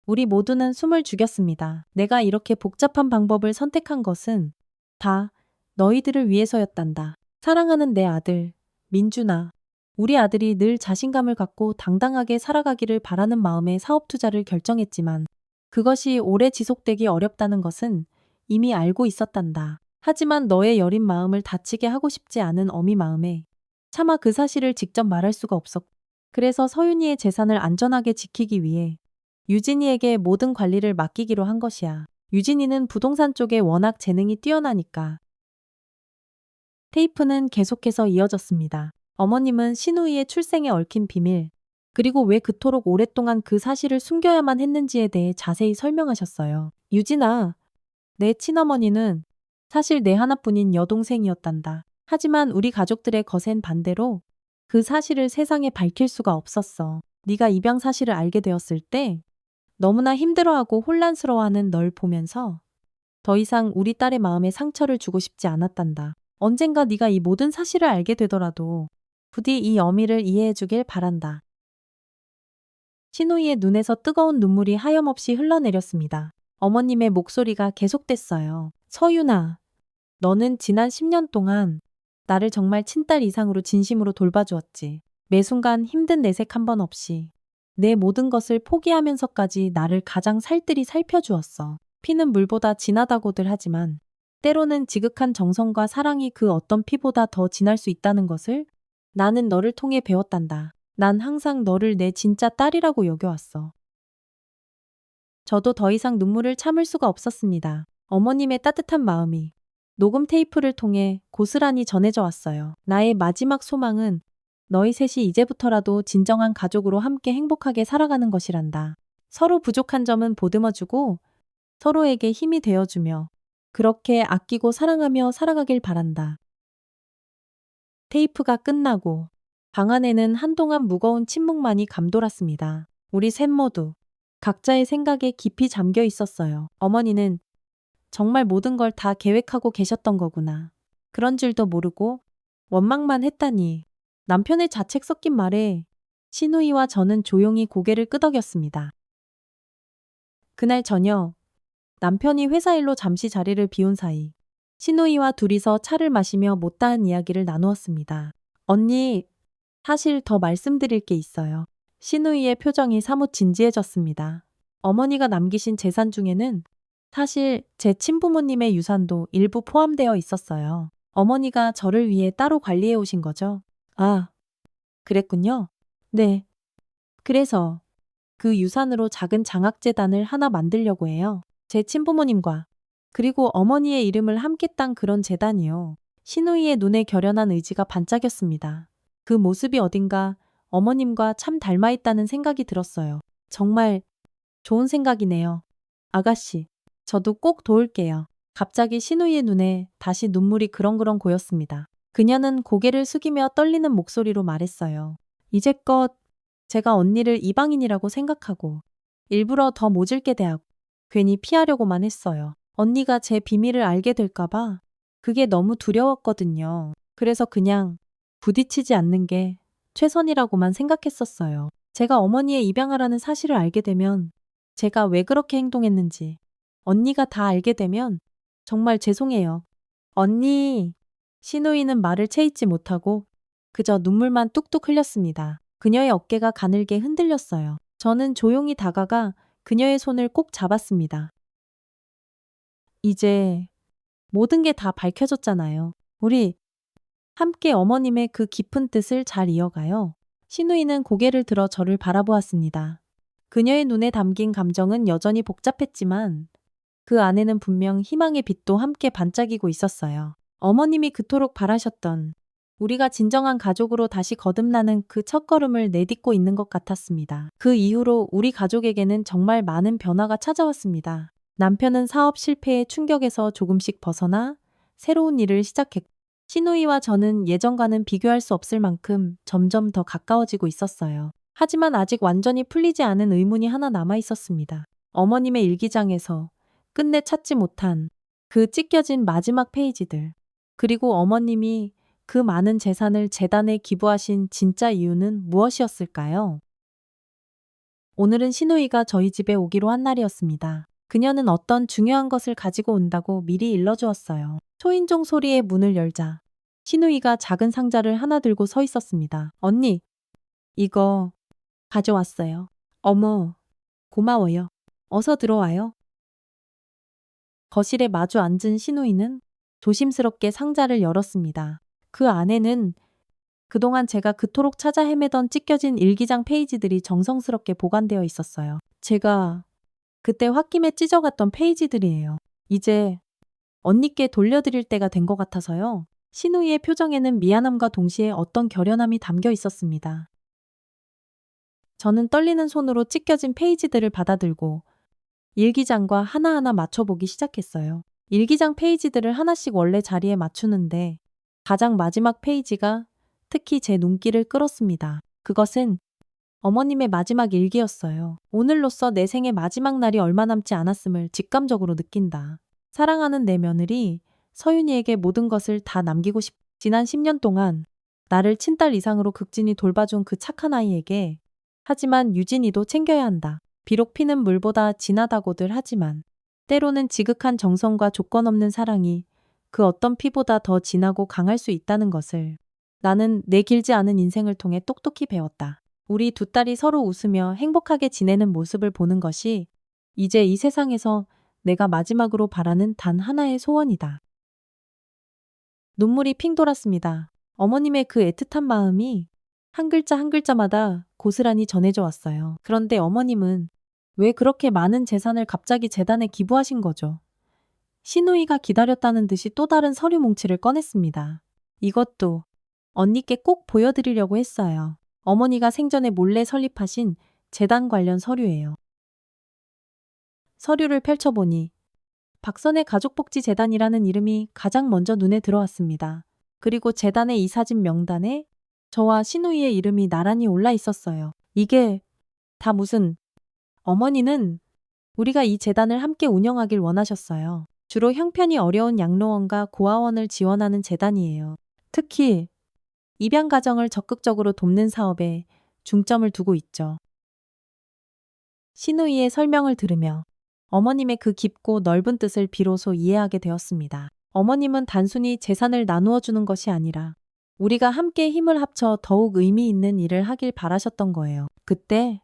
우리 모두는 숨을 죽였습니다. 내가 이렇게 복잡한 방법을 선택한 것은 다 너희들을 위해서였단다. 사랑하는 내 아들, 민준아. 우리 아들이 늘 자신감을 갖고 당당하게 살아가기를 바라는 마음에 사업 투자를 결정했지만 그것이 오래 지속되기 어렵다는 것은 이미 알고 있었단다. 하지만 너의 여린 마음을 다치게 하고 싶지 않은 어미 마음에 차마 그 사실을 직접 말할 수가 없었고 그래서 서윤이의 재산을 안전하게 지키기 위해 유진이에게 모든 관리를 맡기기로 한 것이야. 유진이는 부동산 쪽에 워낙 재능이 뛰어나니까. 테이프는 계속해서 이어졌습니다. 어머님은 신우이의 출생에 얽힌 비밀, 그리고 왜 그토록 오랫동안 그 사실을 숨겨야만 했는지에 대해 자세히 설명하셨어요. 유진아, 내 친어머니는 사실 내 하나뿐인 여동생이었단다. 하지만 우리 가족들의 거센 반대로 그 사실을 세상에 밝힐 수가 없었어. 네가 입양 사실을 알게 되었을 때 너무나 힘들어하고 혼란스러워하는 널 보면서 더 이상 우리 딸의 마음에 상처를 주고 싶지 않았단다. 언젠가 네가 이 모든 사실을 알게 되더라도 부디 이 어미를 이해해 주길 바란다. 신우이의 눈에서 뜨거운 눈물이 하염없이 흘러내렸습니다. 어머님의 목소리가 계속됐어요. 서윤아, 너는 지난 10년 동안 나를 정말 친딸 이상으로 진심으로 돌봐주었지. 매 순간 힘든 내색 한 번 없이 내 모든 것을 포기하면서까지 나를 가장 살뜰히 살펴주었어. 피는 물보다 진하다고들 하지만 때로는 지극한 정성과 사랑이 그 어떤 피보다 더 진할 수 있다는 것을 나는 너를 통해 배웠단다. 난 항상 너를 내 진짜 딸이라고 여겨왔어. 저도 더 이상 눈물을 참을 수가 없었습니다. 어머님의 따뜻한 마음이 녹음 테이프를 통해 고스란히 전해져 왔어요. 나의 마지막 소망은 너희 셋이 이제부터라도 진정한 가족으로 함께 행복하게 살아가는 것이란다. 서로 부족한 점은 보듬어주고 서로에게 힘이 되어주며 그렇게 아끼고 사랑하며 살아가길 바란다. 테이프가 끝나고 방 안에는 한동안 무거운 침묵만이 감돌았습니다. 우리 셋 모두 각자의 생각에 깊이 잠겨 있었어요. 어머니는 정말 모든 걸 다 계획하고 계셨던 거구나. 그런 줄도 모르고 원망만 했다니. 남편의 자책 섞인 말에 신우이와 저는 조용히 고개를 끄덕였습니다. 그날 저녁 남편이 회사 일로 잠시 자리를 비운 사이 신우이와 둘이서 차를 마시며 못다한 이야기를 나누었습니다. 언니, 사실 더 말씀드릴 게 있어요. 신우이의 표정이 사뭇 진지해졌습니다. 어머니가 남기신 재산 중에는 사실 제 친부모님의 유산도 일부 포함되어 있었어요. 어머니가 저를 위해 따로 관리해 오신 거죠. 아, 그랬군요. 네. 그래서 그 유산으로 작은 장학재단을 하나 만들려고 해요. 제 친부모님과 그리고 어머니의 이름을 함께 딴 그런 재단이요. 신우이의 눈에 결연한 의지가 반짝였습니다. 그 모습이 어딘가 어머님과 참 닮아있다는 생각이 들었어요. 정말 좋은 생각이네요. 아가씨, 저도 꼭 도울게요. 갑자기 신우이의 눈에 다시 눈물이 그렁그렁 고였습니다. 그녀는 고개를 숙이며 떨리는 목소리로 말했어요. 이제껏 제가 언니를 이방인이라고 생각하고 일부러 더 모질게 대하고 괜히 피하려고만 했어요. 언니가 제 비밀을 알게 될까봐 그게 너무 두려웠거든요. 그래서 그냥 부딪히지 않는 게 최선이라고만 생각했었어요. 제가 어머니의 입양아라는 사실을 알게 되면 제가 왜 그렇게 행동했는지 언니가 다 알게 되면 정말 죄송해요. 언니, 신우이는 말을 채잊지 못하고 그저 눈물만 뚝뚝 흘렸습니다. 그녀의 어깨가 가늘게 흔들렸어요. 저는 조용히 다가가 그녀의 손을 꼭 잡았습니다. 이제 모든 게 다 밝혀졌잖아요. 우리 함께 어머님의 그 깊은 뜻을 잘 이어가요. 신우이는 고개를 들어 저를 바라보았습니다. 그녀의 눈에 담긴 감정은 여전히 복잡했지만 그 안에는 분명 희망의 빛도 함께 반짝이고 있었어요. 어머님이 그토록 바라셨던 우리가 진정한 가족으로 다시 거듭나는 그 첫걸음을 내딛고 있는 것 같았습니다. 그 이후로 우리 가족에게는 정말 많은 변화가 찾아왔습니다. 남편은 사업 실패의 충격에서 조금씩 벗어나 새로운 일을 시작했고 신우이와 저는 예전과는 비교할 수 없을 만큼 점점 더 가까워지고 있었어요. 하지만 아직 완전히 풀리지 않은 의문이 하나 남아 있었습니다. 어머님의 일기장에서 끝내 찾지 못한 그 찢겨진 마지막 페이지들. 그리고 어머님이 그 많은 재산을 재단에 기부하신 진짜 이유는 무엇이었을까요? 오늘은 신우이가 저희 집에 오기로 한 날이었습니다. 그녀는 어떤 중요한 것을 가지고 온다고 미리 일러주었어요. 초인종 소리에 문을 열자 신우이가 작은 상자를 하나 들고 서 있었습니다. 언니, 이거 가져왔어요. 어머, 고마워요. 어서 들어와요. 거실에 마주 앉은 신우이는 조심스럽게 상자를 열었습니다. 그 안에는 그동안 제가 그토록 찾아 헤매던 찢겨진 일기장 페이지들이 정성스럽게 보관되어 있었어요. 제가 그때 홧김에 찢어갔던 페이지들이에요. 이제 언니께 돌려드릴 때가 된 것 같아서요. 신우이의 표정에는 미안함과 동시에 어떤 결연함이 담겨 있었습니다. 저는 떨리는 손으로 찢겨진 페이지들을 받아들고 일기장과 하나하나 맞춰보기 시작했어요. 일기장 페이지들을 하나씩 원래 자리에 맞추는데 가장 마지막 페이지가 특히 제 눈길을 끌었습니다. 그것은 어머님의 마지막 일기였어요. 오늘로써 내 생의 마지막 날이 얼마 남지 않았음을 직감적으로 느낀다. 사랑하는 내 며느리 서윤이에게 모든 것을 다 남기고 싶. 지난 10년 동안 나를 친딸 이상으로 극진히 돌봐준 그 착한 아이에게 하지만 유진이도 챙겨야 한다. 비록 피는 물보다 진하다고들 하지만 때로는 지극한 정성과 조건 없는 사랑이 그 어떤 피보다 더 진하고 강할 수 있다는 것을 나는 내 길지 않은 인생을 통해 똑똑히 배웠다. 우리 두 딸이 서로 웃으며 행복하게 지내는 모습을 보는 것이 이제 이 세상에서 내가 마지막으로 바라는 단 하나의 소원이다. 눈물이 핑 돌았습니다. 어머님의 그 애틋한 마음이 한 글자 한 글자마다 고스란히 전해져 왔어요. 그런데 어머님은 왜 그렇게 많은 재산을 갑자기 재단에 기부하신 거죠? 신우이가 기다렸다는 듯이 또 다른 서류 뭉치를 꺼냈습니다. 이것도 언니께 꼭 보여드리려고 했어요. 어머니가 생전에 몰래 설립하신 재단 관련 서류예요. 서류를 펼쳐보니 박선의 가족복지재단이라는 이름이 가장 먼저 눈에 들어왔습니다. 그리고 재단의 이사진 명단에 저와 신우이의 이름이 나란히 올라 있었어요. 이게 다 무슨... 어머니는 우리가 이 재단을 함께 운영하길 원하셨어요. 주로 형편이 어려운 양로원과 고아원을 지원하는 재단이에요. 특히 입양 가정을 적극적으로 돕는 사업에 중점을 두고 있죠. 신우이의 설명을 들으며 어머님의 그 깊고 넓은 뜻을 비로소 이해하게 되었습니다. 어머님은 단순히 재산을 나누어 주는 것이 아니라 우리가 함께 힘을 합쳐 더욱 의미 있는 일을 하길 바라셨던 거예요. 그때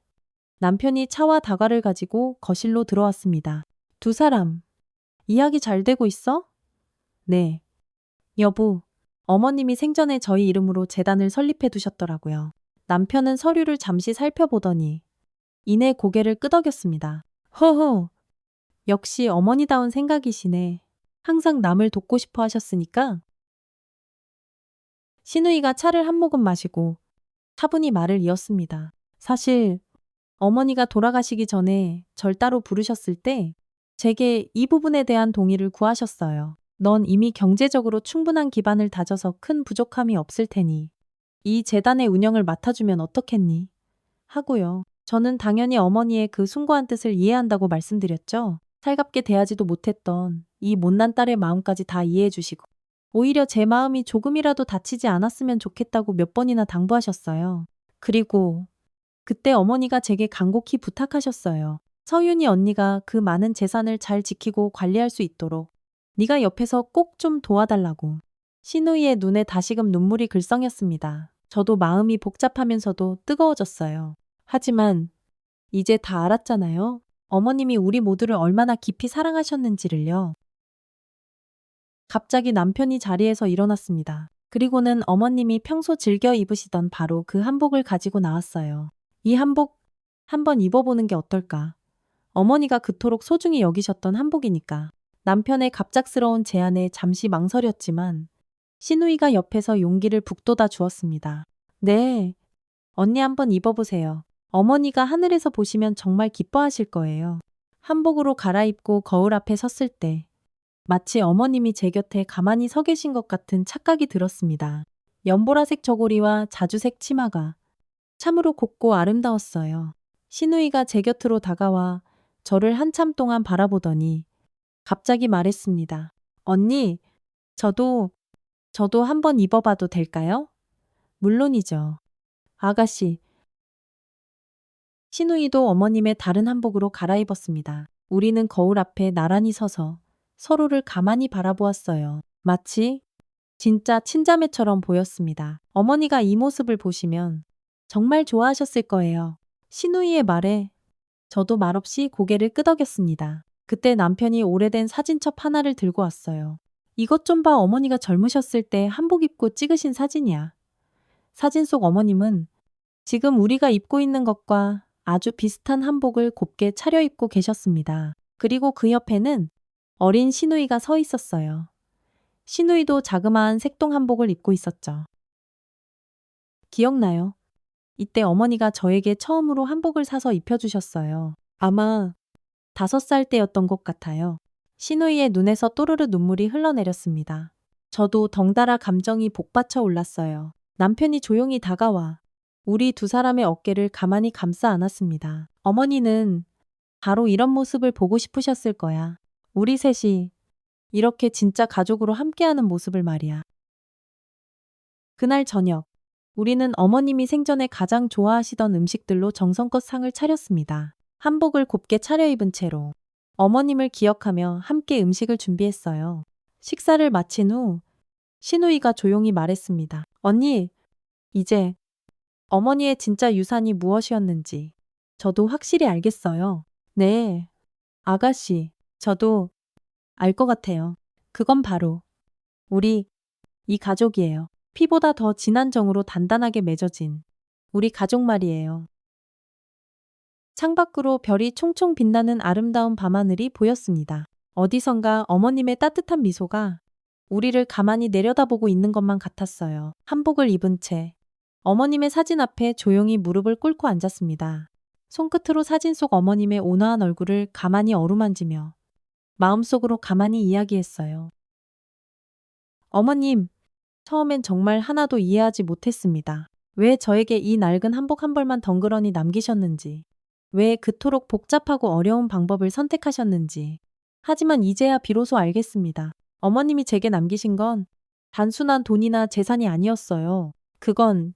남편이 차와 다과를 가지고 거실로 들어왔습니다. 두 사람, 이야기 잘 되고 있어? 네. 여보, 어머님이 생전에 저희 이름으로 재단을 설립해 두셨더라고요. 남편은 서류를 잠시 살펴보더니 이내 고개를 끄덕였습니다. 허허, 역시 어머니다운 생각이시네. 항상 남을 돕고 싶어 하셨으니까. 신우이가 차를 한 모금 마시고 차분히 말을 이었습니다. 사실 어머니가 돌아가시기 전에 절 따로 부르셨을 때 제게 이 부분에 대한 동의를 구하셨어요. 넌 이미 경제적으로 충분한 기반을 다져서 큰 부족함이 없을 테니 이 재단의 운영을 맡아주면 어떻겠니? 하고요. 저는 당연히 어머니의 그 숭고한 뜻을 이해한다고 말씀드렸죠. 살갑게 대하지도 못했던 이 못난 딸의 마음까지 다 이해해 주시고 오히려 제 마음이 조금이라도 다치지 않았으면 좋겠다고 몇 번이나 당부하셨어요. 그리고 그때 어머니가 제게 간곡히 부탁하셨어요. 서윤이 언니가 그 많은 재산을 잘 지키고 관리할 수 있도록 네가 옆에서 꼭 좀 도와달라고. 신우이의 눈에 다시금 눈물이 글썽였습니다. 저도 마음이 복잡하면서도 뜨거워졌어요. 하지만 이제 다 알았잖아요. 어머님이 우리 모두를 얼마나 깊이 사랑하셨는지를요. 갑자기 남편이 자리에서 일어났습니다. 그리고는 어머님이 평소 즐겨 입으시던 바로 그 한복을 가지고 나왔어요. 이 한복 한번 입어보는 게 어떨까? 어머니가 그토록 소중히 여기셨던 한복이니까. 남편의 갑작스러운 제안에 잠시 망설였지만 신우이가 옆에서 용기를 북돋아 주었습니다. 네, 언니 한번 입어보세요. 어머니가 하늘에서 보시면 정말 기뻐하실 거예요. 한복으로 갈아입고 거울 앞에 섰을 때 마치 어머님이 제 곁에 가만히 서 계신 것 같은 착각이 들었습니다. 연보라색 저고리와 자주색 치마가 참으로 곱고 아름다웠어요. 신우이가 제 곁으로 다가와 저를 한참 동안 바라보더니 갑자기 말했습니다. 언니, 저도 한번 입어봐도 될까요? 물론이죠. 아가씨. 신우이도 어머님의 다른 한복으로 갈아입었습니다. 우리는 거울 앞에 나란히 서서 서로를 가만히 바라보았어요. 마치 진짜 친자매처럼 보였습니다. 어머니가 이 모습을 보시면 정말 좋아하셨을 거예요. 신우이의 말에 저도 말없이 고개를 끄덕였습니다. 그때 남편이 오래된 사진첩 하나를 들고 왔어요. 이것 좀 봐, 어머니가 젊으셨을 때 한복 입고 찍으신 사진이야. 사진 속 어머님은 지금 우리가 입고 있는 것과 아주 비슷한 한복을 곱게 차려입고 계셨습니다. 그리고 그 옆에는 어린 신우이가 서 있었어요. 신우이도 자그마한 색동 한복을 입고 있었죠. 기억나요? 이때 어머니가 저에게 처음으로 한복을 사서 입혀주셨어요. 아마 5살 때였던 것 같아요. 신우이의 눈에서 또르르 눈물이 흘러내렸습니다. 저도 덩달아 감정이 복받쳐 올랐어요. 남편이 조용히 다가와 우리 두 사람의 어깨를 가만히 감싸 안았습니다. 어머니는 바로 이런 모습을 보고 싶으셨을 거야. 우리 셋이 이렇게 진짜 가족으로 함께하는 모습을 말이야. 그날 저녁, 우리는 어머님이 생전에 가장 좋아하시던 음식들로 정성껏 상을 차렸습니다. 한복을 곱게 차려입은 채로 어머님을 기억하며 함께 음식을 준비했어요. 식사를 마친 후 신우이가 조용히 말했습니다. 언니, 이제 어머니의 진짜 유산이 무엇이었는지 저도 확실히 알겠어요. 네, 아가씨, 저도 알 것 같아요. 그건 바로 우리 이 가족이에요. 피보다 더 진한 정으로 단단하게 맺어진 우리 가족 말이에요. 창밖으로 별이 총총 빛나는 아름다운 밤하늘이 보였습니다. 어디선가 어머님의 따뜻한 미소가 우리를 가만히 내려다보고 있는 것만 같았어요. 한복을 입은 채 어머님의 사진 앞에 조용히 무릎을 꿇고 앉았습니다. 손끝으로 사진 속 어머님의 온화한 얼굴을 가만히 어루만지며 마음속으로 가만히 이야기했어요. 어머님, 처음엔 정말 하나도 이해하지 못했습니다. 왜 저에게 이 낡은 한복 한 벌만 덩그러니 남기셨는지, 왜 그토록 복잡하고 어려운 방법을 선택하셨는지. 하지만 이제야 비로소 알겠습니다. 어머님이 제게 남기신 건 단순한 돈이나 재산이 아니었어요. 그건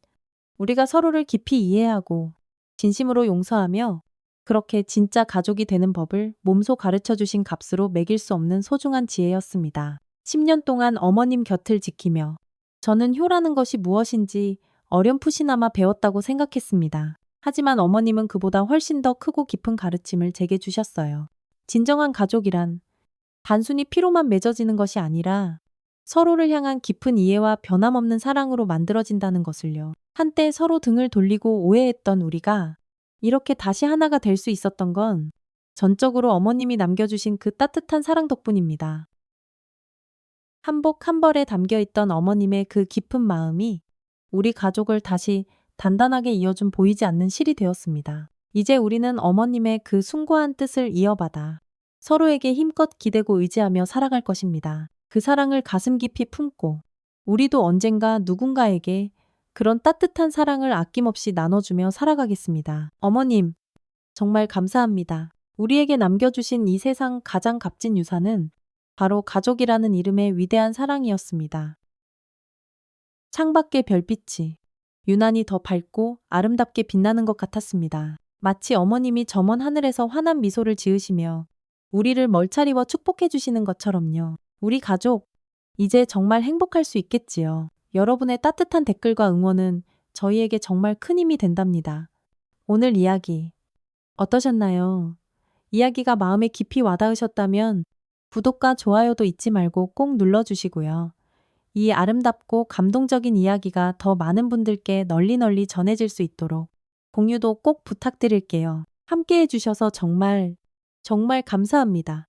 우리가 서로를 깊이 이해하고 진심으로 용서하며 그렇게 진짜 가족이 되는 법을 몸소 가르쳐 주신 값으로 매길 수 없는 소중한 지혜였습니다. 10년 동안 어머님 곁을 지키며 저는 효라는 것이 무엇인지 어렴풋이나마 배웠다고 생각했습니다. 하지만 어머님은 그보다 훨씬 더 크고 깊은 가르침을 제게 주셨어요. 진정한 가족이란 단순히 피로만 맺어지는 것이 아니라 서로를 향한 깊은 이해와 변함없는 사랑으로 만들어진다는 것을요. 한때 서로 등을 돌리고 오해했던 우리가 이렇게 다시 하나가 될 수 있었던 건 전적으로 어머님이 남겨주신 그 따뜻한 사랑 덕분입니다. 한복 한 벌에 담겨 있던 어머님의 그 깊은 마음이 우리 가족을 다시 단단하게 이어준 보이지 않는 실이 되었습니다. 이제 우리는 어머님의 그 숭고한 뜻을 이어받아 서로에게 힘껏 기대고 의지하며 살아갈 것입니다. 그 사랑을 가슴 깊이 품고 우리도 언젠가 누군가에게 그런 따뜻한 사랑을 아낌없이 나눠주며 살아가겠습니다. 어머님, 정말 감사합니다. 우리에게 남겨주신 이 세상 가장 값진 유산은 바로 가족이라는 이름의 위대한 사랑이었습니다. 창밖의 별빛이 유난히 더 밝고 아름답게 빛나는 것 같았습니다. 마치 어머님이 저 먼 하늘에서 환한 미소를 지으시며 우리를 멀차리워 축복해 주시는 것처럼요. 우리 가족, 이제 정말 행복할 수 있겠지요. 여러분의 따뜻한 댓글과 응원은 저희에게 정말 큰 힘이 된답니다. 오늘 이야기 어떠셨나요? 이야기가 마음에 깊이 와닿으셨다면 구독과 좋아요도 잊지 말고 꼭 눌러주시고요. 이 아름답고 감동적인 이야기가 더 많은 분들께 널리 전해질 수 있도록 공유도 꼭 부탁드릴게요. 함께 해주셔서 정말 감사합니다.